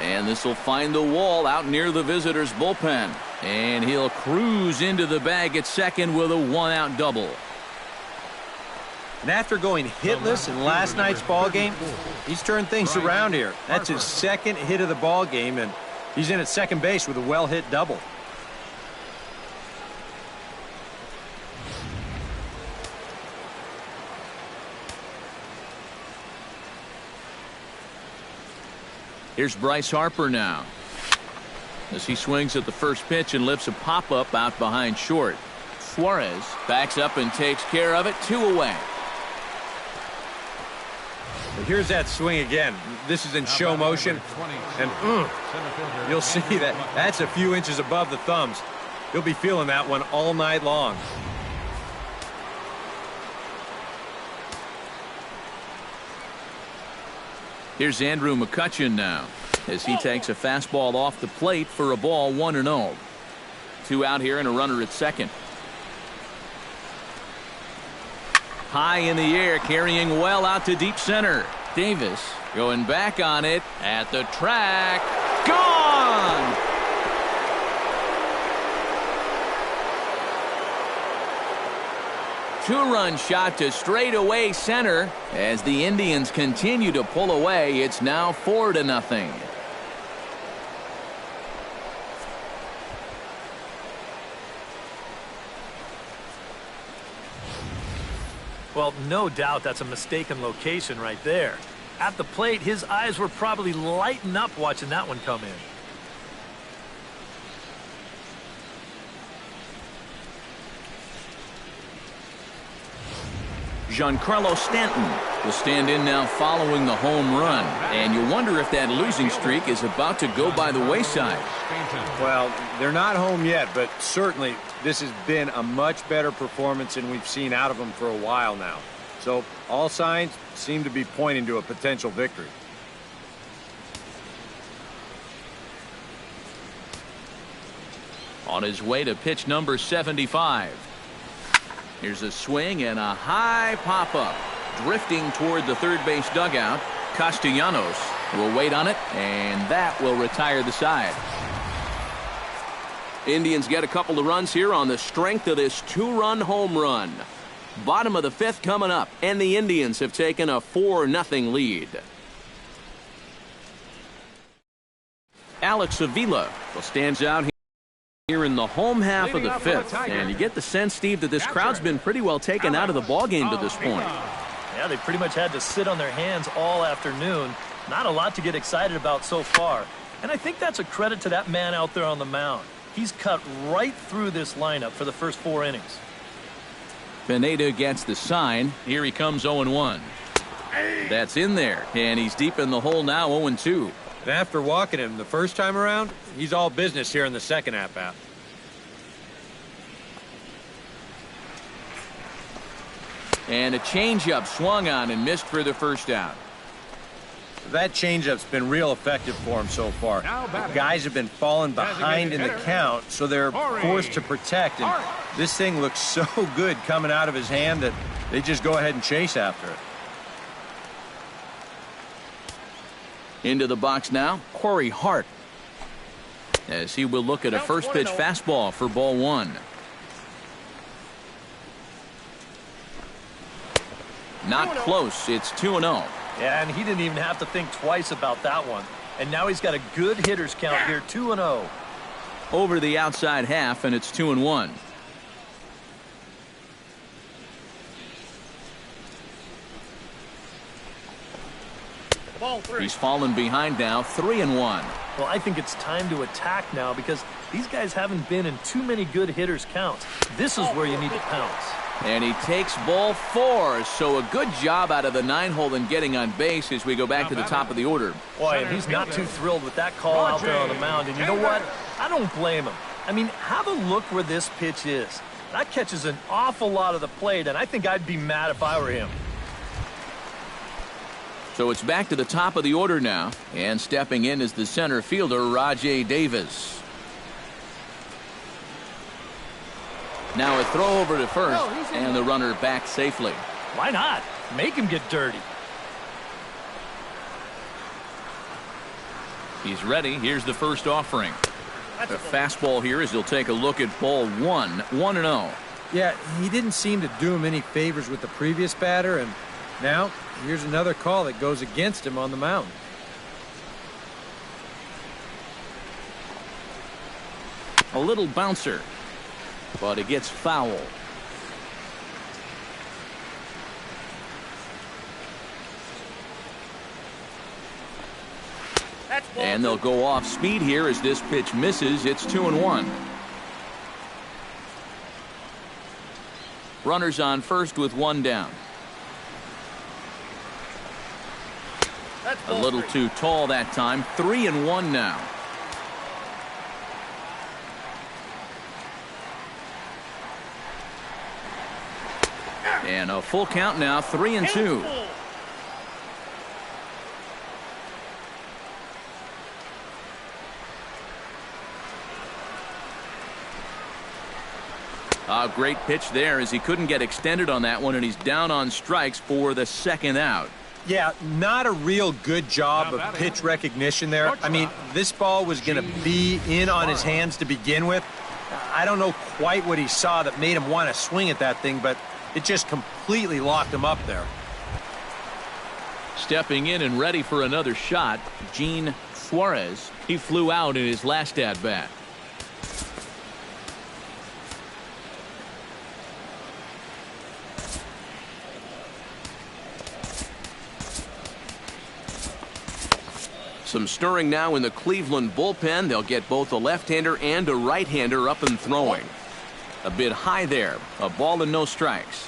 [SPEAKER 1] And this will find the wall out near the visitors' bullpen. And he'll cruise into the bag at second with a 1-out double.
[SPEAKER 2] And after going hitless in last night's ball game, he's turned things around here. That's his 2nd hit of the ball game, and he's in at second base with a well-hit double.
[SPEAKER 1] Here's Bryce Harper now, as he swings at the first pitch and lifts a pop-up out behind short. Suarez backs up and takes care of it. 2 away.
[SPEAKER 2] Here's that swing again. This is in show motion, and you'll see that that's a few inches above the thumbs. He'll be feeling that one all night long.
[SPEAKER 1] Here's Andrew McCutchen now, as he takes a fastball off the plate for a ball, 1-0. 2 out here and a runner at second. High in the air, carrying well out to deep center. Davis going back on it at the track. Gone! Two-run shot to straightaway center. As the Indians continue to pull away, it's now 4-0.
[SPEAKER 4] Well, no doubt that's a mistaken location right there. At the plate, his eyes were probably lighting up watching that one come in.
[SPEAKER 1] Giancarlo Stanton will stand in now following the home run. And you wonder if that losing streak is about to go by the wayside.
[SPEAKER 2] Well, they're not home yet, but certainly this has been a much better performance than we've seen out of them for a while now. So all signs seem to be pointing to a potential victory.
[SPEAKER 1] On his way to pitch number 75. Here's a swing and a high pop-up. Drifting toward the third base dugout. Castellanos will wait on it, and that will retire the side.
[SPEAKER 6] Indians get a couple of runs here on the strength of this two-run home run. Bottom of the fifth coming up, and the Indians have taken a 4-0 lead.
[SPEAKER 1] Alex Avila stands out here in the home half of the fifth. And you get the sense, Steve, that this crowd's been pretty well taken out of the ballgame to this point.
[SPEAKER 4] Yeah, they pretty much had to sit on their hands all afternoon. Not a lot to get excited about so far. And I think that's a credit to that man out there on the mound. He's cut right through this lineup for the first 4 innings.
[SPEAKER 1] Pineda gets the sign. Here he comes 0-1. That's in there, and he's deep in the hole now, 0-2.
[SPEAKER 2] And after walking him the first time around, he's all business here in the second at-bat.
[SPEAKER 1] And a changeup swung on and missed for the first out.
[SPEAKER 2] That changeup's been real effective for him so far. Guys have been falling behind in the count, so they're forced to protect. And this thing looks so good coming out of his hand that they just go ahead and chase after it.
[SPEAKER 1] Into the box now, Corey Hart, as he will look at a first pitch fastball for ball 1. Not close. It's 2-0.
[SPEAKER 4] Yeah, and he didn't even have to think twice about that one. And now he's got a good hitters count here, 2-0.
[SPEAKER 1] Over the outside half, and it's 2-1. He's fallen behind now, 3-1.
[SPEAKER 4] Well, I think it's time to attack now because these guys haven't been in too many good hitters counts. This is where you need to pounce.
[SPEAKER 1] And he takes ball 4, so a good job out of the 9-hole in getting on base as we go back to the top of the order.
[SPEAKER 4] Boy, and he's not too thrilled with that call out there on the mound. And you know what? I don't blame him. I mean, have a look where this pitch is. That catches an awful lot of the plate, and I think I'd be mad if I were him.
[SPEAKER 1] So it's back to the top of the order now, and stepping in is the center fielder, Rajai Davis. Now a throw over to first, and the runner back safely.
[SPEAKER 4] Why not? Make him get dirty.
[SPEAKER 1] He's ready. Here's the first offering. The fastball here as he'll take a look at ball 1, 1-0.
[SPEAKER 2] Yeah, he didn't seem to do him any favors with the previous batter, and now here's another call that goes against him on the mound.
[SPEAKER 1] A little bouncer, but it gets foul. And they'll go off speed here as this pitch misses. It's 2-1. Runners on first with 1 down. A little too tall that time. 3-1 now. And a full count now, 3-2. A great pitch there as he couldn't get extended on that one, and he's down on strikes for the second out.
[SPEAKER 2] Yeah, not a real good job of pitch recognition there. I mean, this ball was going to be in on his hands to begin with. I don't know quite what he saw that made him want to swing at that thing, but it just completely locked him up there.
[SPEAKER 1] Stepping in and ready for another shot, Gene Suarez. He flew out in his last at-bat. Some stirring now in the Cleveland bullpen. They'll get both a left-hander and a right-hander up and throwing. A bit high there. A ball and no strikes.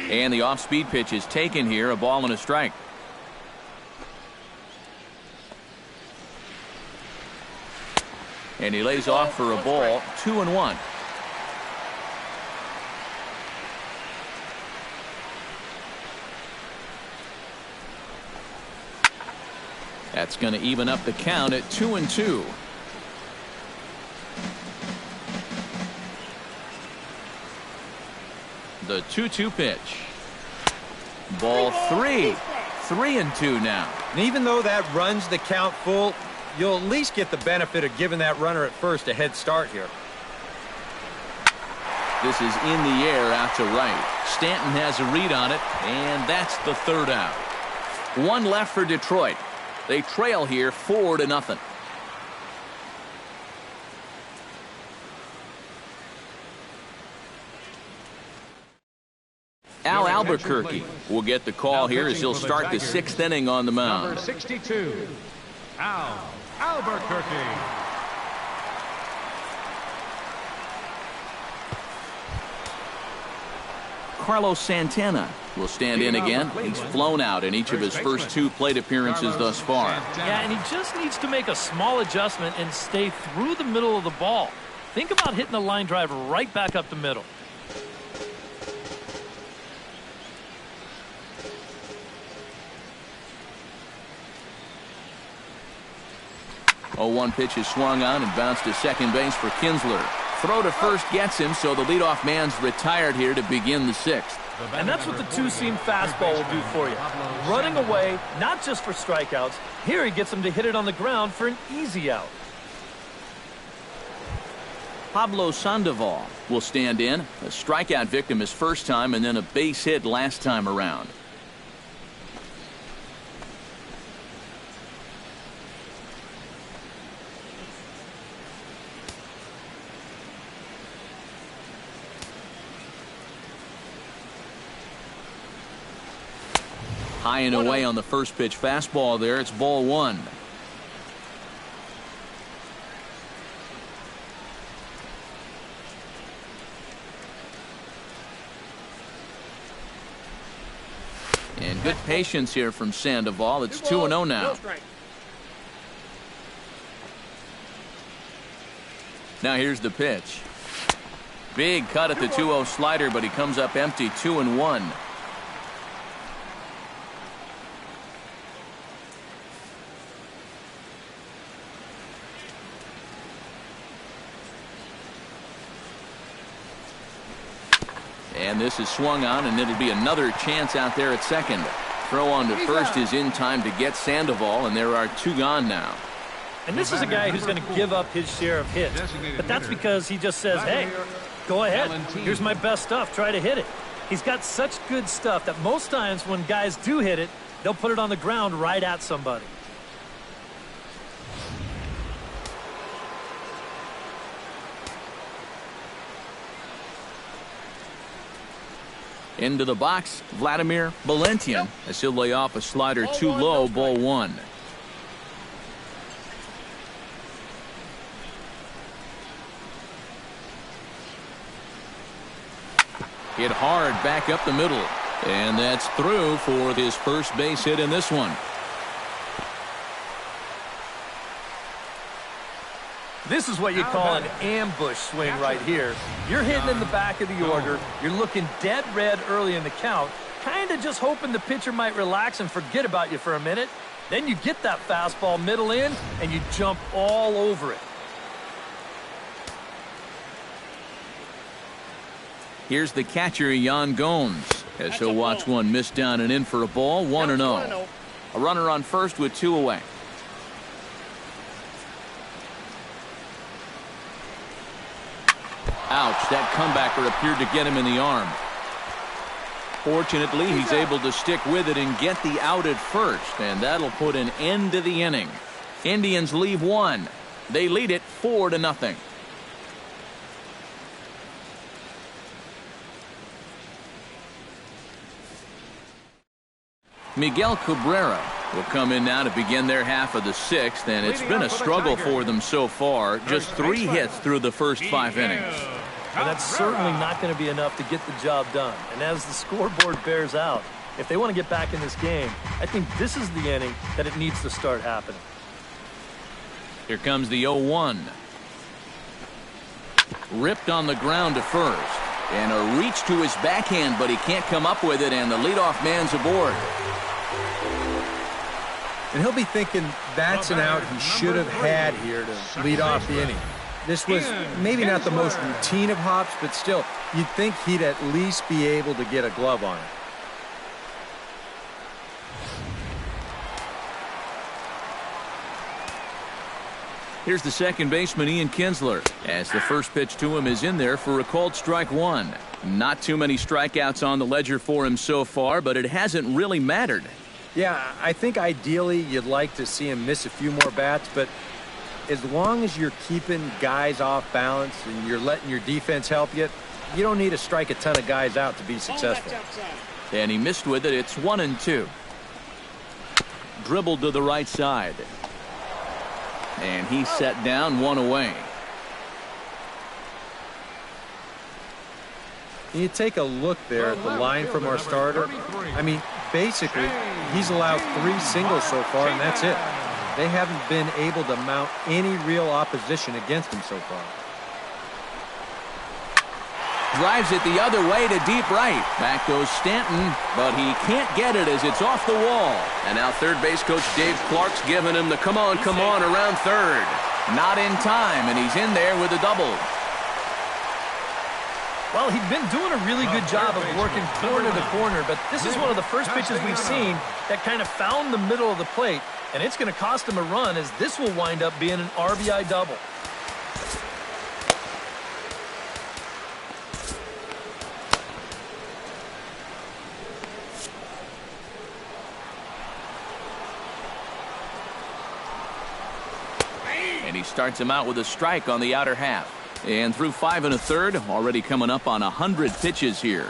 [SPEAKER 1] And the off-speed pitch is taken here, a ball and a strike. And he lays off for a ball, 2-1. That's going to even up the count at 2-2. The 2-2 pitch. Ball 3. 3-2 now.
[SPEAKER 2] And even though that runs the count full, you'll at least get the benefit of giving that runner at first a head start here.
[SPEAKER 1] This is in the air out to right. Stanton has a read on it, and that's the third out. One left for Detroit. They trail here 4-0. Al Albuquerque will get the call here as he'll start the 6th inning on the mound.
[SPEAKER 3] Number 62, Al Albuquerque.
[SPEAKER 1] Carlos Santana will stand in again. He's flown out in each of his first 2 plate appearances thus far.
[SPEAKER 4] Yeah, and he just needs to make a small adjustment and stay through the middle of the ball. Think about hitting the line drive right back up the middle.
[SPEAKER 1] 0-1 pitch is swung on and bounced to second base for Kinsler. Throw to first gets him, so the leadoff man's retired here to begin the 6th.
[SPEAKER 4] And that's what the two-seam fastball will do for you. Running away, not just for strikeouts. Here he gets him to hit it on the ground for an easy out.
[SPEAKER 1] Pablo Sandoval will stand in. A strikeout victim his first time and then a base hit last time around. High and away on the first pitch fastball there. It's ball 1. And good patience here from Sandoval. It's 2-0 now. Now here's the pitch. Big cut at the 2-0 slider, but he comes up empty. 2-1. And this is swung on, and it'll be another chance out there at second. Throw on to first is in time to get Sandoval, and there are 2 gone now.
[SPEAKER 4] And this is a guy who's going to give up his share of hits. But that's because he just says, hey, go ahead. Here's my best stuff. Try to hit it. He's got such good stuff that most times when guys do hit it, they'll put it on the ground right at somebody.
[SPEAKER 1] Into the box, Vladimir Valentian as he'll lay off a slider too low, ball 1. Hit hard back up the middle. And that's through for his first base hit in this one.
[SPEAKER 4] This is what you call an ambush swing right here. You're hitting in the back of the order. You're looking dead red early in the count, kind of just hoping the pitcher might relax and forget about you for a minute. Then you get that fastball middle in, and you jump all over it.
[SPEAKER 1] Here's the catcher, Yan Gomes, as he'll watch one miss down and in for a ball, 1-0. A runner on first with 2 away. Ouch, that comebacker appeared to get him in the arm. Fortunately, he's able to stick with it and get the out at first, and that'll put an end to the inning. Indians leave 1. They lead it 4-0. Miguel Cabrera will come in now to begin their half of the 6th, and it's been a struggle for them so far. Just 3 hits through the first 5 innings.
[SPEAKER 4] And that's certainly not going to be enough to get the job done. And as the scoreboard bears out, if they want to get back in this game, I think this is the inning that it needs to start happening.
[SPEAKER 1] Here comes the 0-1. Ripped on the ground to first. And a reach to his backhand, but he can't come up with it, and the leadoff man's aboard.
[SPEAKER 2] And he'll be thinking that's an out he should have had here to lead off the inning. This was maybe not the most routine of hops, but still, you'd think he'd at least be able to get a glove on it.
[SPEAKER 1] Here's the second baseman, Ian Kinsler, as the first pitch to him is in there for a called strike one. Not too many strikeouts on the ledger for him so far, but it hasn't really mattered.
[SPEAKER 2] Yeah, I think ideally you'd like to see him miss a few more bats, but as long as you're keeping guys off balance and you're letting your defense help you, you don't need to strike a ton of guys out to be successful.
[SPEAKER 1] And he missed with it. It's 1-2. Dribbled to the right side. And he's set down, one away.
[SPEAKER 2] You take a look there at the line from our starter. I mean, basically, he's allowed 3 singles so far, and that's it. They haven't been able to mount any real opposition against him so far.
[SPEAKER 1] Drives it the other way to deep right. Back goes Stanton, but he can't get it as it's off the wall. And now third base coach Dave Clark's giving him the come on around third. Not in time, and he's in there with a double.
[SPEAKER 4] Well, he'd been doing a really good job of working corner to corner, but this is one of the first pitches we've seen that kind of found the middle of the plate, and it's going to cost him a run as this will wind up being an RBI double.
[SPEAKER 1] And he starts him out with a strike on the outer half. And through 5 1/3, already coming up on 100 pitches here.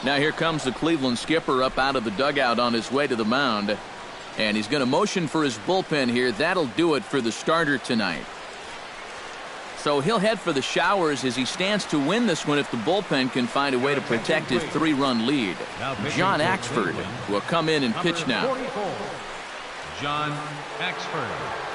[SPEAKER 1] Now here comes the Cleveland skipper up out of the dugout on his way to the mound. And he's going to motion for his bullpen here. That'll do it for the starter tonight. So he'll head for the showers as he stands to win this one if the bullpen can find a way to protect his 3-run lead. John Axford will come in and pitch now.
[SPEAKER 3] John Axford.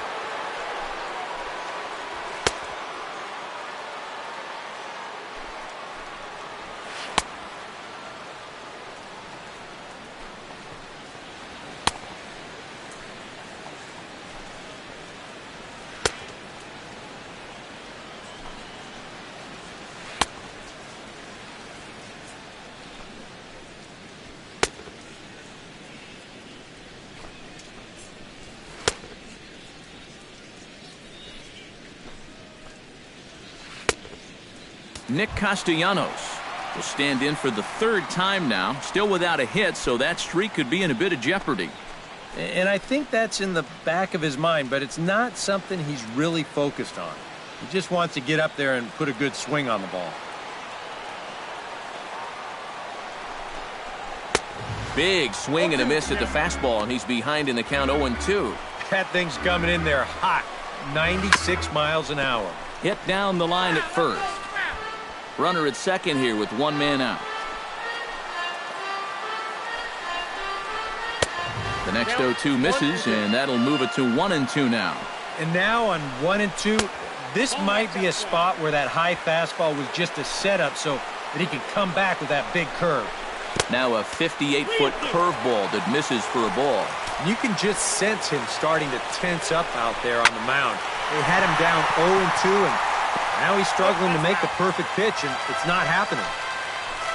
[SPEAKER 1] Nick Castellanos will stand in for the 3rd time now, still without a hit, so that streak could be in a bit of jeopardy.
[SPEAKER 2] And I think that's in the back of his mind, but it's not something he's really focused on. He just wants to get up there and put a good swing on the ball.
[SPEAKER 1] Big swing and a miss at the fastball, and he's behind in the count 0-2.
[SPEAKER 2] That thing's coming in there hot, 96 miles an hour.
[SPEAKER 1] Hit down the line at first. Runner at second here with 1 man out. The next 0-2 misses, and that'll move it to 1-2 now.
[SPEAKER 2] And now on 1-2, this might be a spot where that high fastball was just a setup so that he can come back with that big curve.
[SPEAKER 1] Now a 58-foot curveball that misses for a ball.
[SPEAKER 2] You can just sense him starting to tense up out there on the mound. They had him down 0-2, and now he's struggling to make the perfect pitch, and it's not happening.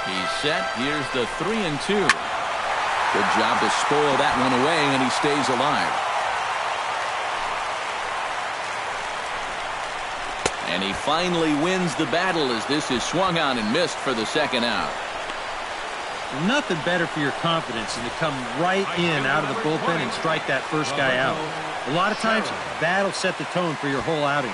[SPEAKER 1] He's set. Here's the 3-2. Good job to spoil that one away, and he stays alive. And he finally wins the battle as this is swung on and missed for the 2nd out.
[SPEAKER 2] Nothing better for your confidence than to come right in out of the bullpen and strike that first guy out. A lot of times, that'll set the tone for your whole outing.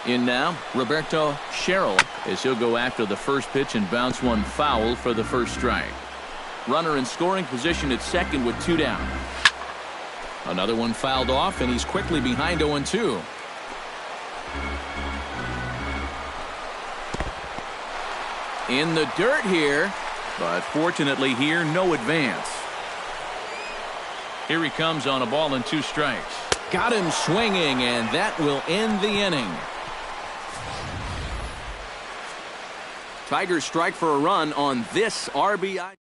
[SPEAKER 1] In now, Roberto Sherrill, as he'll go after the first pitch and bounce one foul for the first strike. Runner in scoring position at second with 2 down. Another one fouled off, and he's quickly behind 0-2. In the dirt here, but fortunately here, no advance. Here he comes on a ball and 2 strikes. Got him swinging, and that will end the inning. Tigers strike for a run on this RBI.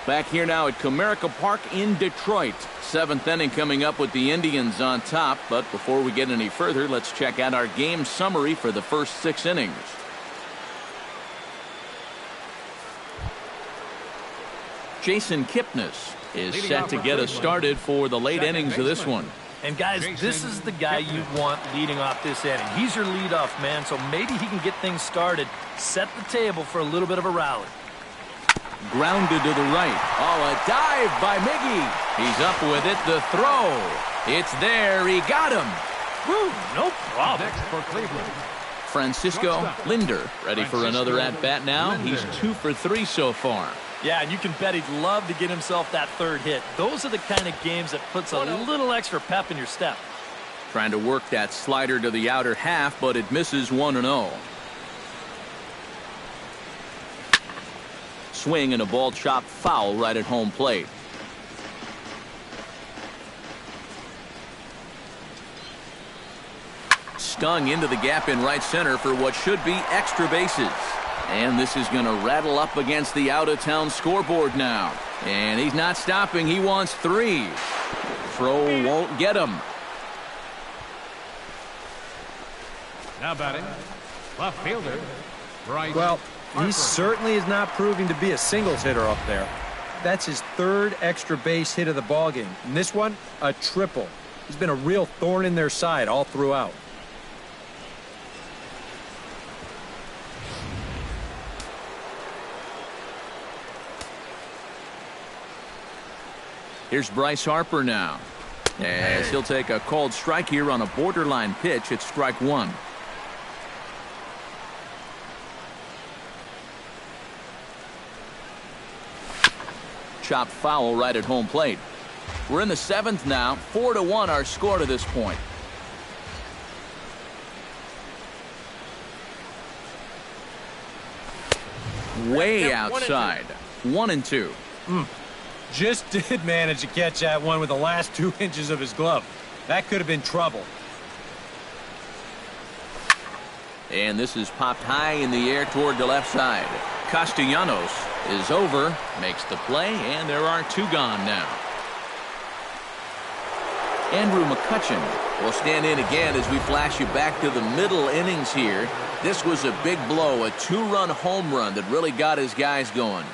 [SPEAKER 1] Back here now at Comerica Park in Detroit. 7th inning coming up with the Indians on top. But before we get any further, let's check out our game summary for the first 6 innings. Jason Kipnis is set to get us started for the late innings of this one.
[SPEAKER 4] And guys, this is the guy you want leading off this inning. He's your leadoff man, so maybe he can get things started, set the table for a little bit of a rally.
[SPEAKER 1] Grounded to the right. Oh, a dive by Miggy. He's up with it. The throw. It's there. He got him.
[SPEAKER 4] Woo, no problem.
[SPEAKER 3] Next for Cleveland.
[SPEAKER 1] Francisco Linder ready for another at-bat now. He's 2 for 3 so far.
[SPEAKER 4] Yeah, and you can bet he'd love to get himself that 3rd hit. Those are the kind of games that puts a little extra pep in your step.
[SPEAKER 1] Trying to work that slider to the outer half, but it misses 1-0. Swing and a ball chopped foul right at home plate. Stung into the gap in right center for what should be extra bases. And this is going to rattle up against the out-of-town scoreboard now. And he's not stopping. He wants 3. Throw won't get him.
[SPEAKER 3] Now batting, left fielder, Bryce.
[SPEAKER 2] Well,
[SPEAKER 3] Harper.
[SPEAKER 2] he certainly is not proving to be a singles hitter up there. That's his 3rd extra base hit of the ballgame. And this one, a triple. He's been a real thorn in their side all throughout.
[SPEAKER 1] Here's Bryce Harper now, as he'll take a called strike here on a borderline pitch at strike 1. Chopped foul right at home plate. We're in the 7th now. 4-1 our score to this point. Way outside. 1-2.
[SPEAKER 2] Just did manage to catch that one with the last 2 inches of his glove. That could have been trouble.
[SPEAKER 1] And this is popped high in the air toward the left side. Castellanos is over, makes the play, and there are 2 gone now. Andrew McCutchen will stand in again as we flash you back to the middle innings here. This was a big blow, a 2-run home run that really got his guys going.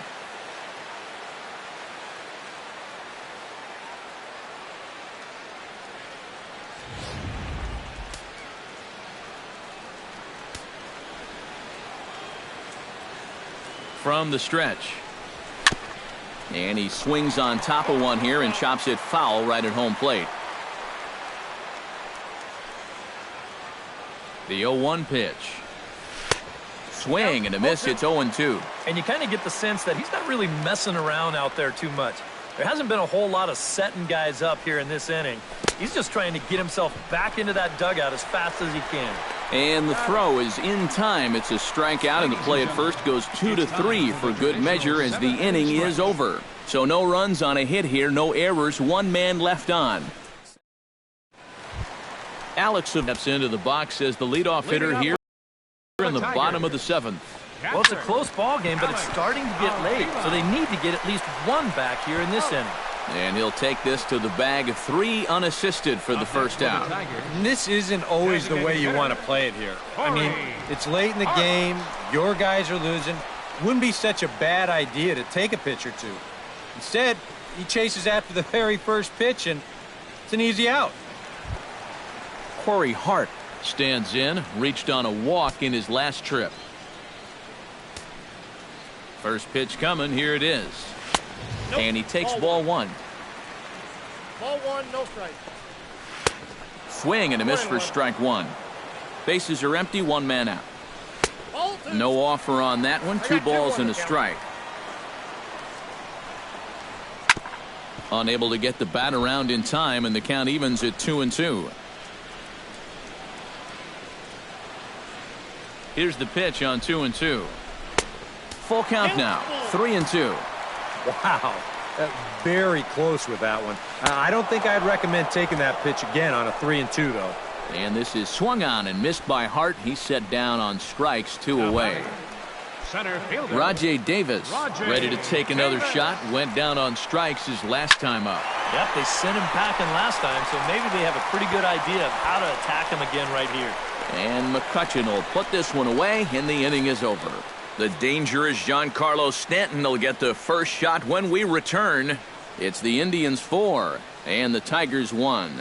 [SPEAKER 1] From the stretch. And he swings on top of one here and chops it foul right at home plate. The 0-1 pitch. Swing and a miss. It's 0-2.
[SPEAKER 4] And you kind of get the sense that he's not really messing around out there too much. There hasn't been a whole lot of setting guys up here in this inning. He's just trying to get himself back into that dugout as fast as he can.
[SPEAKER 1] And the throw is in time. It's a strikeout, and the play at first goes 2-3 for good measure as the inning is over. So no runs on a hit here, no errors, 1 man left on. Alex steps into the box as the leadoff hitter here in the bottom of the 7th.
[SPEAKER 4] Well, it's a close ball game, but it's starting to get late, so they need to get at least 1 back here in this inning.
[SPEAKER 1] And he'll take this to the bag of 3 unassisted for the first out.
[SPEAKER 2] And this isn't always the way you want to play it here. I mean, it's late in the game. Your guys are losing. Wouldn't be such a bad idea to take a pitch or 2. Instead, he chases after the very first pitch, and it's an easy out.
[SPEAKER 1] Corey Hart stands in, reached on a walk in his last trip. First pitch coming. Here it is. And he takes ball 1.
[SPEAKER 5] Ball 1, no strike.
[SPEAKER 1] Swing and a miss for strike one. Bases are empty, one man out. No offer on that one. Two balls and a strike. Unable to get the bat around in time, and the count evens at 2-2. Here's the pitch on 2-2. Full count now, 3-2.
[SPEAKER 2] Wow, very close with that one. I don't think I'd recommend taking that pitch again on a 3-2 though.
[SPEAKER 1] And this is swung on and missed by Hart. He's set down on strikes, 2 away.
[SPEAKER 3] Center fielder.
[SPEAKER 1] Rajay Davis ready to take another shot. Went down on strikes his last time up.
[SPEAKER 4] Yep, they sent him packing last time, so maybe they have a pretty good idea of how to attack him again right here.
[SPEAKER 1] And McCutchen will put this one away, and the inning is over. The dangerous Giancarlo Stanton will get the first shot when we return. It's the Indians 4 and the Tigers 1.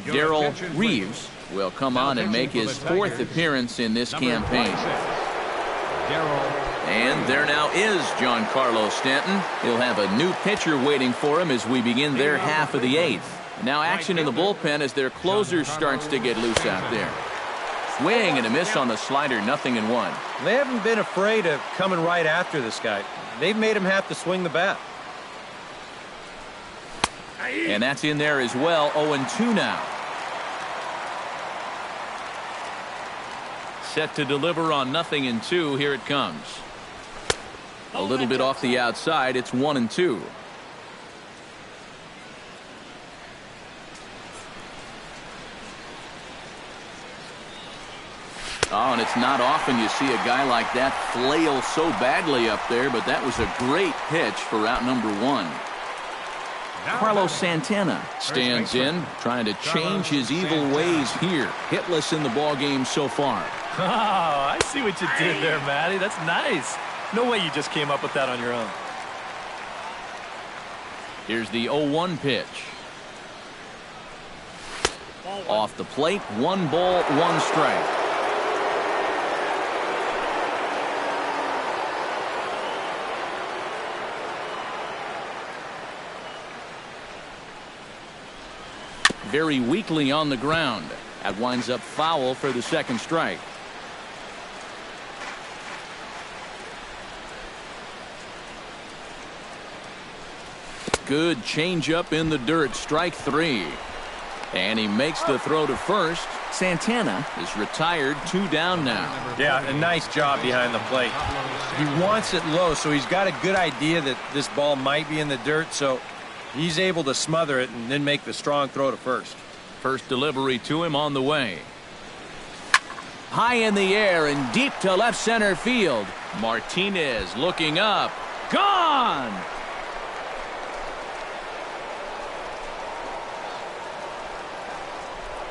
[SPEAKER 1] Darrell Reeves will come on and make his 4th appearance in this campaign. And there now is Giancarlo Stanton. He'll have a new pitcher waiting for him as we begin their half of the 8th. Now action in the bullpen as their closer starts to get loose out there. Swing and a miss on the slider, 0-1.
[SPEAKER 2] They haven't been afraid of coming right after this guy. They've made him have to swing the bat.
[SPEAKER 1] And that's in there as well, 0-2 now. Set to deliver on 0-2. Here it comes. A little bit off the outside. It's 1-2. Oh, and it's not often you see a guy like that flail so badly up there, but that was a great pitch for out number 1. Carlos Santana stands in, trying to change his evil ways here. Hitless in the ballgame so far.
[SPEAKER 4] Oh, I see what you did there, Matty. That's nice. No way you just came up with that on your own.
[SPEAKER 1] Here's the 0-1 pitch. Off the plate, 1 ball, 1 strike. Very weakly on the ground. That winds up foul for the 2nd strike. Good changeup in the dirt, strike 3. And he makes the throw to first. Santana is retired, 2 down now.
[SPEAKER 2] Yeah, a nice job behind the plate. He wants it low, so he's got a good idea that this ball might be in the dirt, so he's able to smother it and then make the strong throw to first.
[SPEAKER 1] First delivery to him on the way. High in the air and deep to left center field. Martinez looking up. Gone!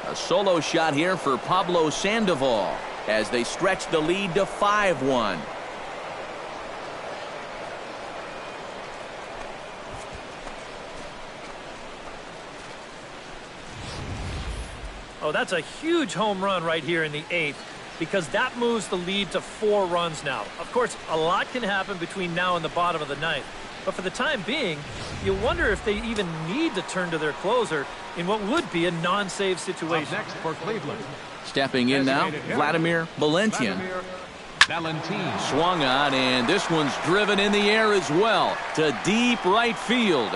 [SPEAKER 1] A solo shot here for Pablo Sandoval as they stretch the lead to 5-1.
[SPEAKER 4] Oh, that's a huge home run right here in the 8th, because that moves the lead to 4 runs now. Of course, a lot can happen between now and the bottom of the 9th. But for the time being, you wonder if they even need to turn to their closer in what would be a non-save situation.
[SPEAKER 3] Next for Cleveland.
[SPEAKER 1] Stepping in now, Vladimir Valentian. Swung on, and this one's driven in the air as well to deep right field.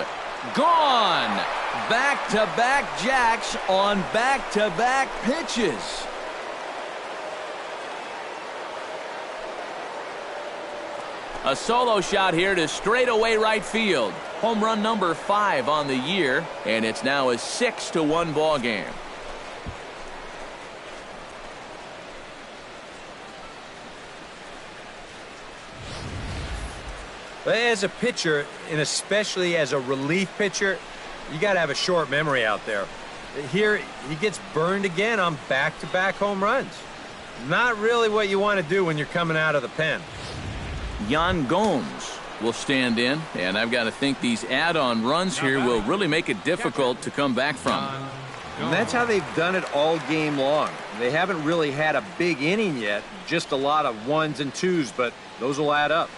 [SPEAKER 1] Gone! Back-to-back jacks on back-to-back pitches. A solo shot here to straightaway right field. Home run number 5 on the year, and it's now a 6-1 ball game.
[SPEAKER 2] As a pitcher, and especially as a relief pitcher, you got to have a short memory out there. Here, he gets burned again on back-to-back home runs. Not really what you want to do when you're coming out of the pen.
[SPEAKER 1] Yan Gomes will stand in, and I've got to think these add-on runs here will really make it difficult to come back from.
[SPEAKER 2] And that's how they've done it all game long. They haven't really had a big inning yet, just a lot of 1s and 2s, but those will add up.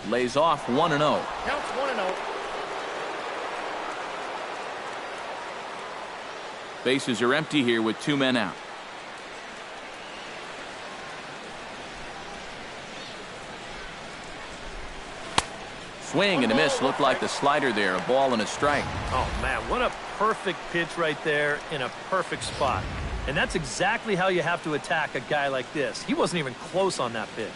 [SPEAKER 1] Lays off 1-0.
[SPEAKER 5] Counts 1-0.
[SPEAKER 1] Bases are empty here with 2 men out. Swing and a miss. Looked like the slider there. A ball and a strike.
[SPEAKER 4] Oh, man, what a perfect pitch right there in a perfect spot. And that's exactly how you have to attack a guy like this. He wasn't even close on that pitch.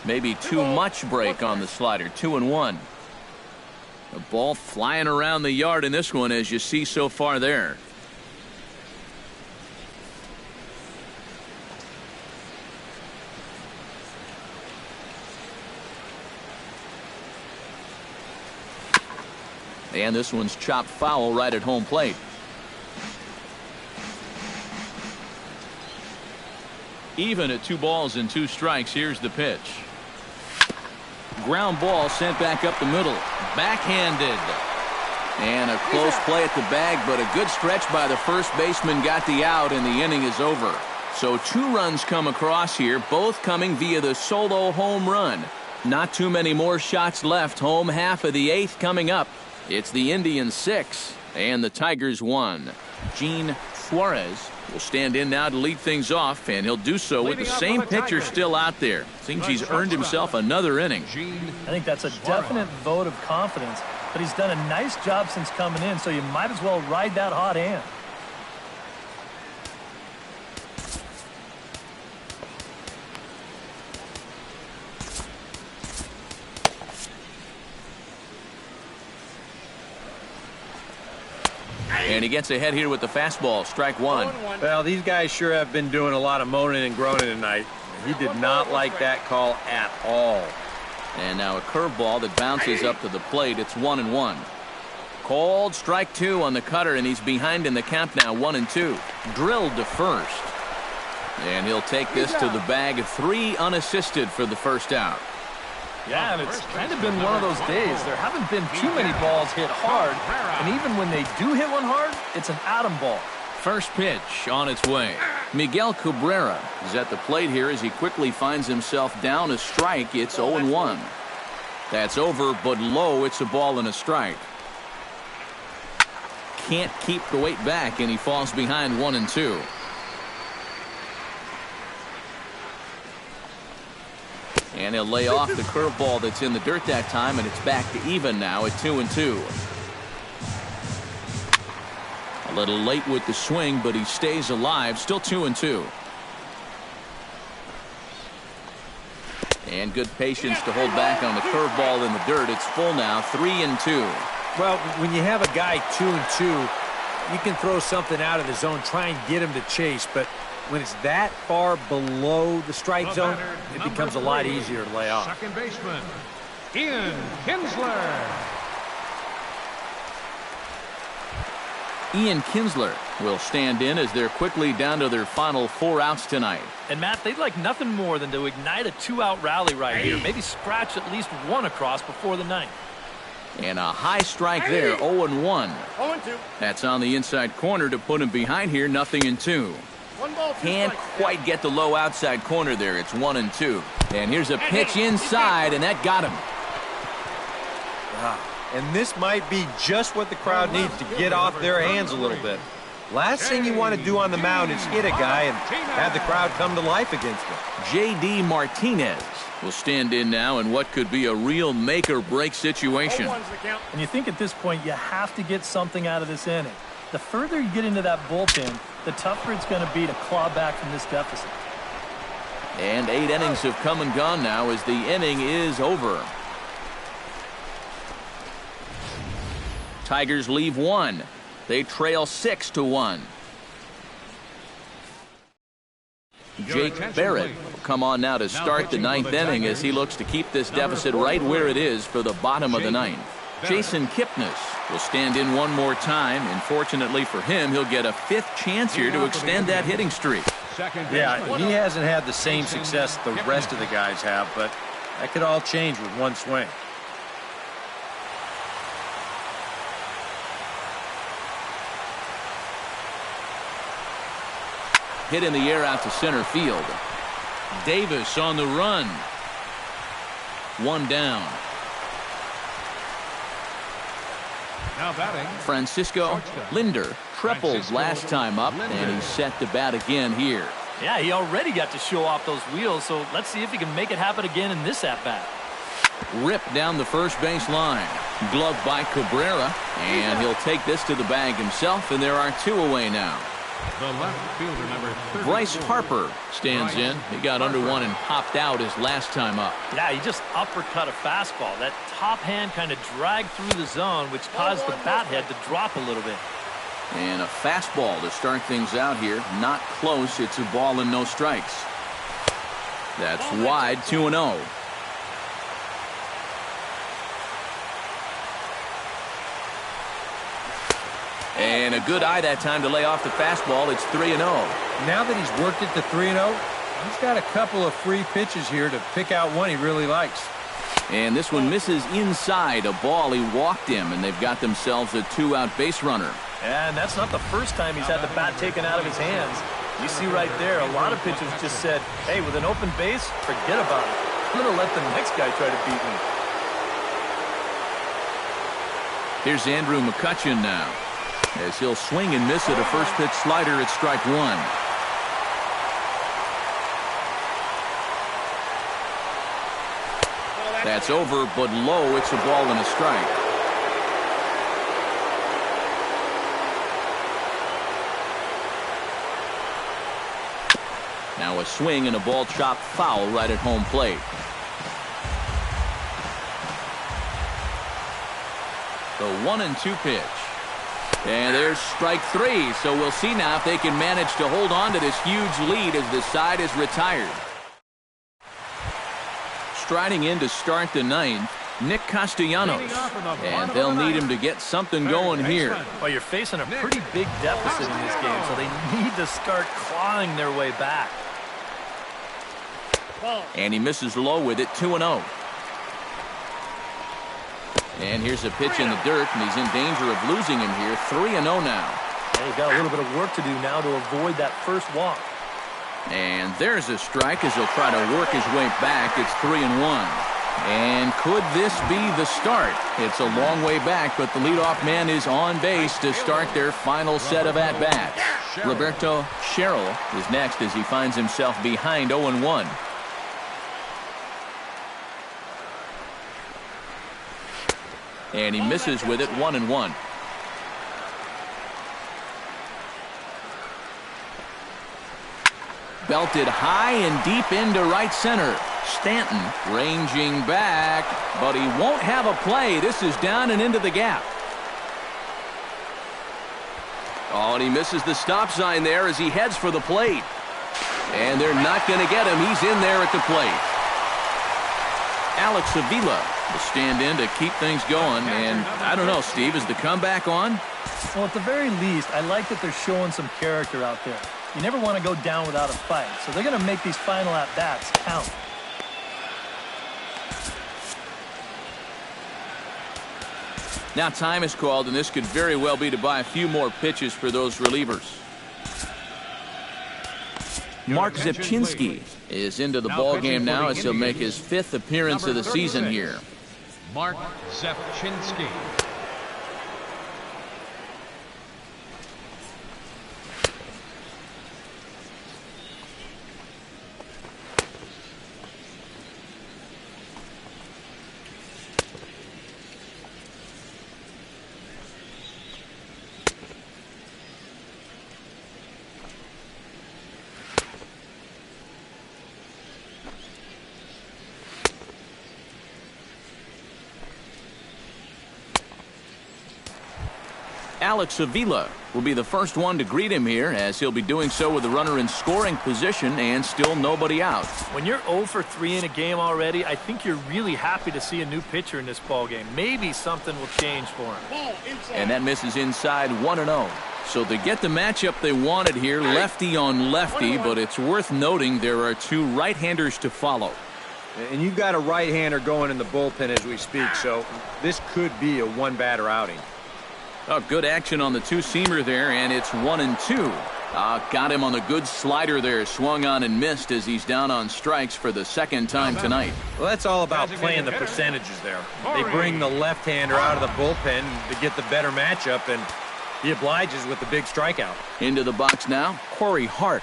[SPEAKER 1] Maybe too much break on the slider. 2-1. The ball flying around the yard in this one, as you see so far there. And this one's chopped foul right at home plate. Even at 2 balls and 2 strikes. Here's the pitch. Ground ball sent back up the middle. Backhanded. And a close play at the bag, but a good stretch by the first baseman got the out, and the inning is over. So 2 runs come across here, both coming via the solo home run. Not too many more shots left. Home half of the 8th coming up. It's the Indians 6 and the Tigers 1. Gene Suarez will stand in now to lead things off, and he'll do so with the same pitcher still out there. Seems he's earned himself another inning.
[SPEAKER 4] I think that's a definite vote of confidence, but he's done a nice job since coming in, so you might as well ride that hot hand.
[SPEAKER 1] And he gets ahead here with the fastball. Strike 1.
[SPEAKER 2] Well, these guys sure have been doing a lot of moaning and groaning tonight. He did not like that call at all.
[SPEAKER 1] And now a curveball that bounces up to the plate. It's 1-1. Called strike 2 on the cutter, and he's behind in the count now. 1-2. Drilled to first. And he'll take this to the bag. 3 unassisted for the first out.
[SPEAKER 4] Yeah, and it's kind of been one of those days. There haven't been too many balls hit hard, and even when they do hit one hard, it's an atom ball.
[SPEAKER 1] First pitch on its way. Miguel Cabrera is at the plate here as he quickly finds himself down a strike. It's 0-1. That's over, but low. It's a ball and a strike. Can't keep the weight back, and he falls behind 1-2. And he'll lay off the curveball that's in the dirt that time, and it's back to even now at 2-2. A little late with the swing, but he stays alive. Still 2-2. And good patience to hold back on the curveball in the dirt. It's full now, 3-2.
[SPEAKER 2] Well, when you have a guy 2-2, you can throw something out of the zone, try and get him to chase, but when it's that far below the strike zone, it becomes a lot easier to lay off.
[SPEAKER 3] Second baseman, Ian Kinsler.
[SPEAKER 1] Ian Kinsler will stand in as they're quickly down to their final 4 outs tonight.
[SPEAKER 4] And, Matt, they'd like nothing more than to ignite a 2-out rally right here. Maybe scratch at least 1 across before the 9th.
[SPEAKER 1] And a high strike there, 0-1.
[SPEAKER 5] 0-2.
[SPEAKER 1] That's on the inside corner to put him behind here, 0-2.
[SPEAKER 5] 1 ball, 2
[SPEAKER 1] Can't
[SPEAKER 5] strikes.
[SPEAKER 1] quite get the low outside corner there. It's 1-2. And here's a pitch inside, and that got him.
[SPEAKER 2] And this might be just what the crowd needs to get off their hands a little bit. Last thing you want to do on the mound is hit a guy and have the crowd come to life against him.
[SPEAKER 1] J.D. Martinez will stand in now in what could be a real make-or-break situation.
[SPEAKER 5] 0-1's the count.
[SPEAKER 4] And you think at this point you have to get something out of this inning. The further you get into that bullpen, the tougher it's going to be to claw back from this deficit.
[SPEAKER 1] And 8 innings have come and gone now as the inning is over. Tigers leave 1. They trail 6-1. Jake Barrett will come on now to start the 9th inning as he looks to keep this deficit right where it is for the bottom of the 9th. Jason Kipnis will stand in one more time, and fortunately for him, he'll get a 5th chance here to extend that hitting streak.
[SPEAKER 2] Yeah, he hasn't had the same success the rest of the guys have, but that could all change with one swing.
[SPEAKER 1] hit in the air out to center field. Davis on the run. One down.
[SPEAKER 3] Now batting,
[SPEAKER 1] Francisco Lindor tripled last time up, and he's set to bat again here.
[SPEAKER 4] Yeah, he already got to show off those wheels, so let's see if he can make it happen again in this at-bat.
[SPEAKER 1] Ripped down the first base line. Gloved by Cabrera, and he'll take this to the bag himself, and there are 2 away now.
[SPEAKER 3] the left fielder, number 30.
[SPEAKER 1] Bryce Harper stands in. He got under one and popped out his last time up.
[SPEAKER 4] Yeah, he just uppercut a fastball. That top hand kind of dragged through the zone, which caused the bat head to drop a little bit.
[SPEAKER 1] And a fastball to start things out here. Not close. It's a ball and no strikes. That's wide, 2-0. And a good eye that time to lay off the fastball. It's 3-0.
[SPEAKER 2] Now that he's worked it to 3-0, he's got a couple of free pitches here to pick out one he really likes.
[SPEAKER 1] And this one misses inside a ball he walked him, and they've got themselves a 2-out base runner.
[SPEAKER 4] And that's not the first time he's had the bat taken out of his hands. You see right there, a lot of pitchers just said, hey, with an open base, forget about it. I'm going to let the next guy try to beat me.
[SPEAKER 1] Here's Andrew McCutchen now, as he'll swing and miss at a first pitch slider at strike one. That's over, but low. It's a ball and a strike. Now a swing and a ball chopped foul right at home plate. The 1-2 pitch. And there's strike three. So we'll see now if they can manage to hold on to this huge lead as the side is retired. Striding in to start the ninth, Nick Castellanos. And they'll need him to get something going here.
[SPEAKER 4] Well, you're facing a pretty big deficit in this game, so they need to start clawing their way back.
[SPEAKER 1] And he misses low with it, 2-0. And here's a pitch in the dirt, and he's in danger of losing him here. 3-0 now.
[SPEAKER 4] Yeah, he's got a little bit of work to do now to avoid that first walk.
[SPEAKER 1] And there's a strike as he'll try to work his way back. It's 3-1. And could this be the start? It's a long way back, but the leadoff man is on base to start their final set of at-bats. Roberto Sherrill is next as he finds himself behind 0-1. And he misses with it, 1-1. Belted high and deep into right center. Stanton ranging back, but he won't have a play. This is down and into the gap. Oh, and he misses the stop sign there as he heads for the plate. And they're not going to get him. He's in there at the plate. Alex Avila will stand in to keep things going. And I don't know, Steve, is the comeback on?
[SPEAKER 4] Well, at the very least, I like that they're showing some character out there. You never want to go down without a fight, so they're going to make these final at-bats count.
[SPEAKER 1] Now time is called, and this could very well be to buy a few more pitches for those relievers. Mark Zepchinski is into the ball game now as he'll make his 5th appearance of the season here.
[SPEAKER 3] Mark Zepchinski.
[SPEAKER 1] Alex Avila will be the first one to greet him here, as he'll be doing so with the runner in scoring position and still nobody out.
[SPEAKER 4] When you're 0 for 3 in a game already, I think you're really happy to see a new pitcher in this ball game. Maybe something will change for him.
[SPEAKER 1] And that misses inside, 1-0. So they get the matchup they wanted here, lefty on lefty, but it's worth noting there are 2 right-handers to follow.
[SPEAKER 2] And you've got a right-hander going in the bullpen as we speak, so this could be a one-batter outing.
[SPEAKER 1] Oh, good action on the two-seamer there, and it's 1-2. Got him on the good slider there. Swung on and missed as he's down on strikes for the second time tonight.
[SPEAKER 2] Well, that's all about playing the percentages there. They bring the left-hander out of the bullpen to get the better matchup, and he obliges with the big strikeout.
[SPEAKER 1] Into the box now, Corey Hart.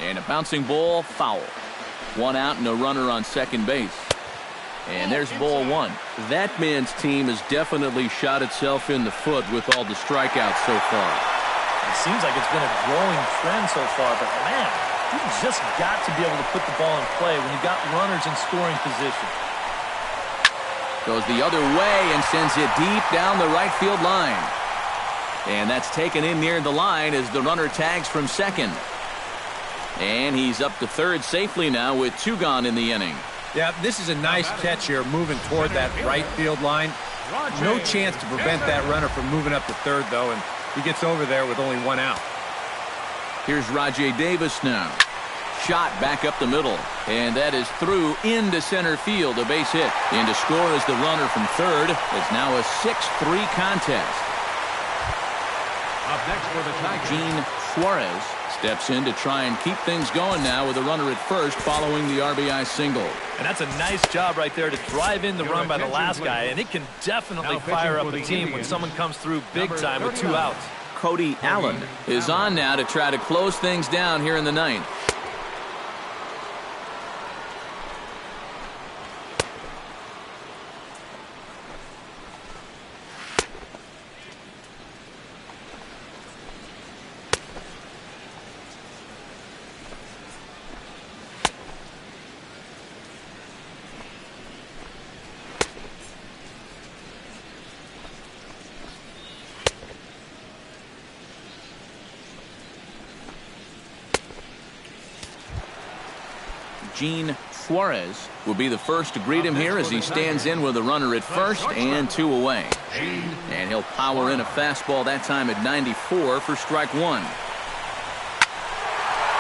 [SPEAKER 1] And a bouncing ball, foul. One out and a runner on second base. And there's ball one.
[SPEAKER 6] That man's team has definitely shot itself in the foot with all the strikeouts so far.
[SPEAKER 4] It seems like it's been a growing trend so far, but man, you've just got to be able to put the ball in play when you've got runners in scoring position.
[SPEAKER 1] Goes the other way and sends it deep down the right field line. And that's taken in near the line as the runner tags from second. And he's up to third safely now with two gone in the inning.
[SPEAKER 2] Yeah, this is a nice catch here, moving toward that right field line. No chance to prevent that runner from moving up to third, though, and he gets over there with only one out.
[SPEAKER 1] Here's Rajai Davis now. Shot back up the middle, and that is through into center field, a base hit. In to score is the runner from third. It's now a 6-3 contest.
[SPEAKER 3] Up next for the Tigers,
[SPEAKER 1] Gene Suarez steps in to try and keep things going now with a runner at first following the RBI single.
[SPEAKER 4] And that's a nice job right there to drive in the run by the last guy, and it can definitely fire up the team when someone comes through big time with two outs.
[SPEAKER 1] Cody Allen is on now to try to close things down here in the ninth. Gene Suarez will be the first to greet him here as he stands in with a runner at first and two away. And he'll power in a fastball that time at 94 for strike one.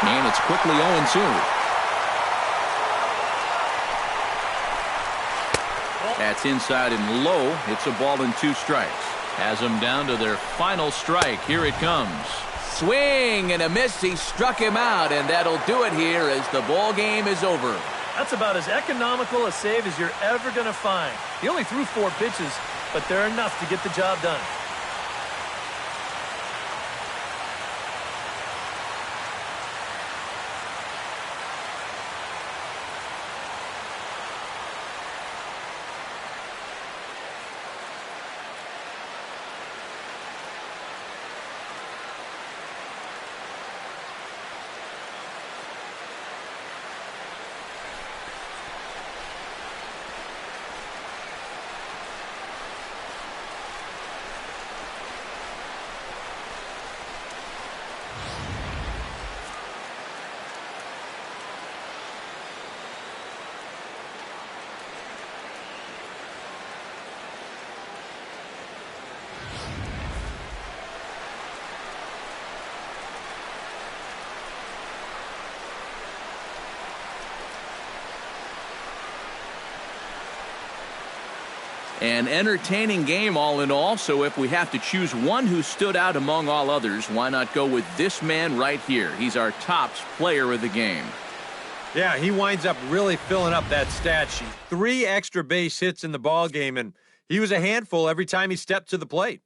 [SPEAKER 1] And it's quickly 0-2. That's inside and low. It's a ball and two strikes. Has them down to their final strike. Here it comes. Swing and a miss. He struck him out, and that'll do it here as the ball game is over.
[SPEAKER 4] That's about as economical a save as you're ever going to find. He only threw 4 pitches, but they're enough to get the job done.
[SPEAKER 1] An entertaining game all in all, so if we have to choose one who stood out among all others, why not go with this man right here? He's our top player of the game.
[SPEAKER 2] Yeah, he winds up really filling up that stat sheet. 3 extra base hits in the ball game, and he was a handful every time he stepped to the plate.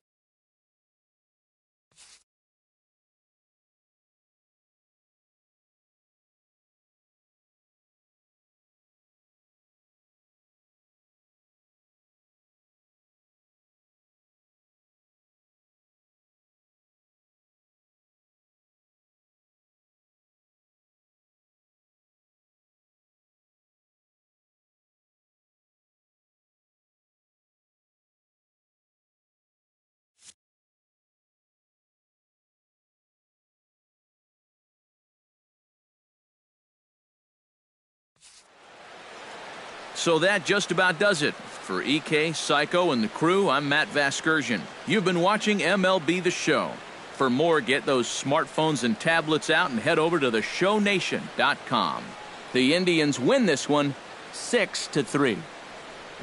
[SPEAKER 1] So that just about does it. For EK, Psycho, and the crew, I'm Matt Vasgersian. You've been watching MLB The Show. For more, get those smartphones and tablets out and head over to theshownation.com. The Indians win this one 6-3.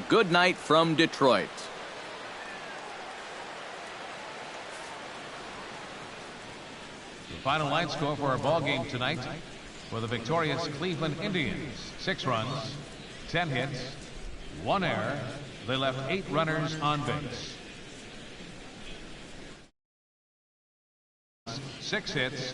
[SPEAKER 1] Good night from Detroit.
[SPEAKER 3] Final line score for our ball game tonight for the victorious Cleveland Indians: 6 runs, 10 hits, 1 error. They left 8 runners on base. 6 hits.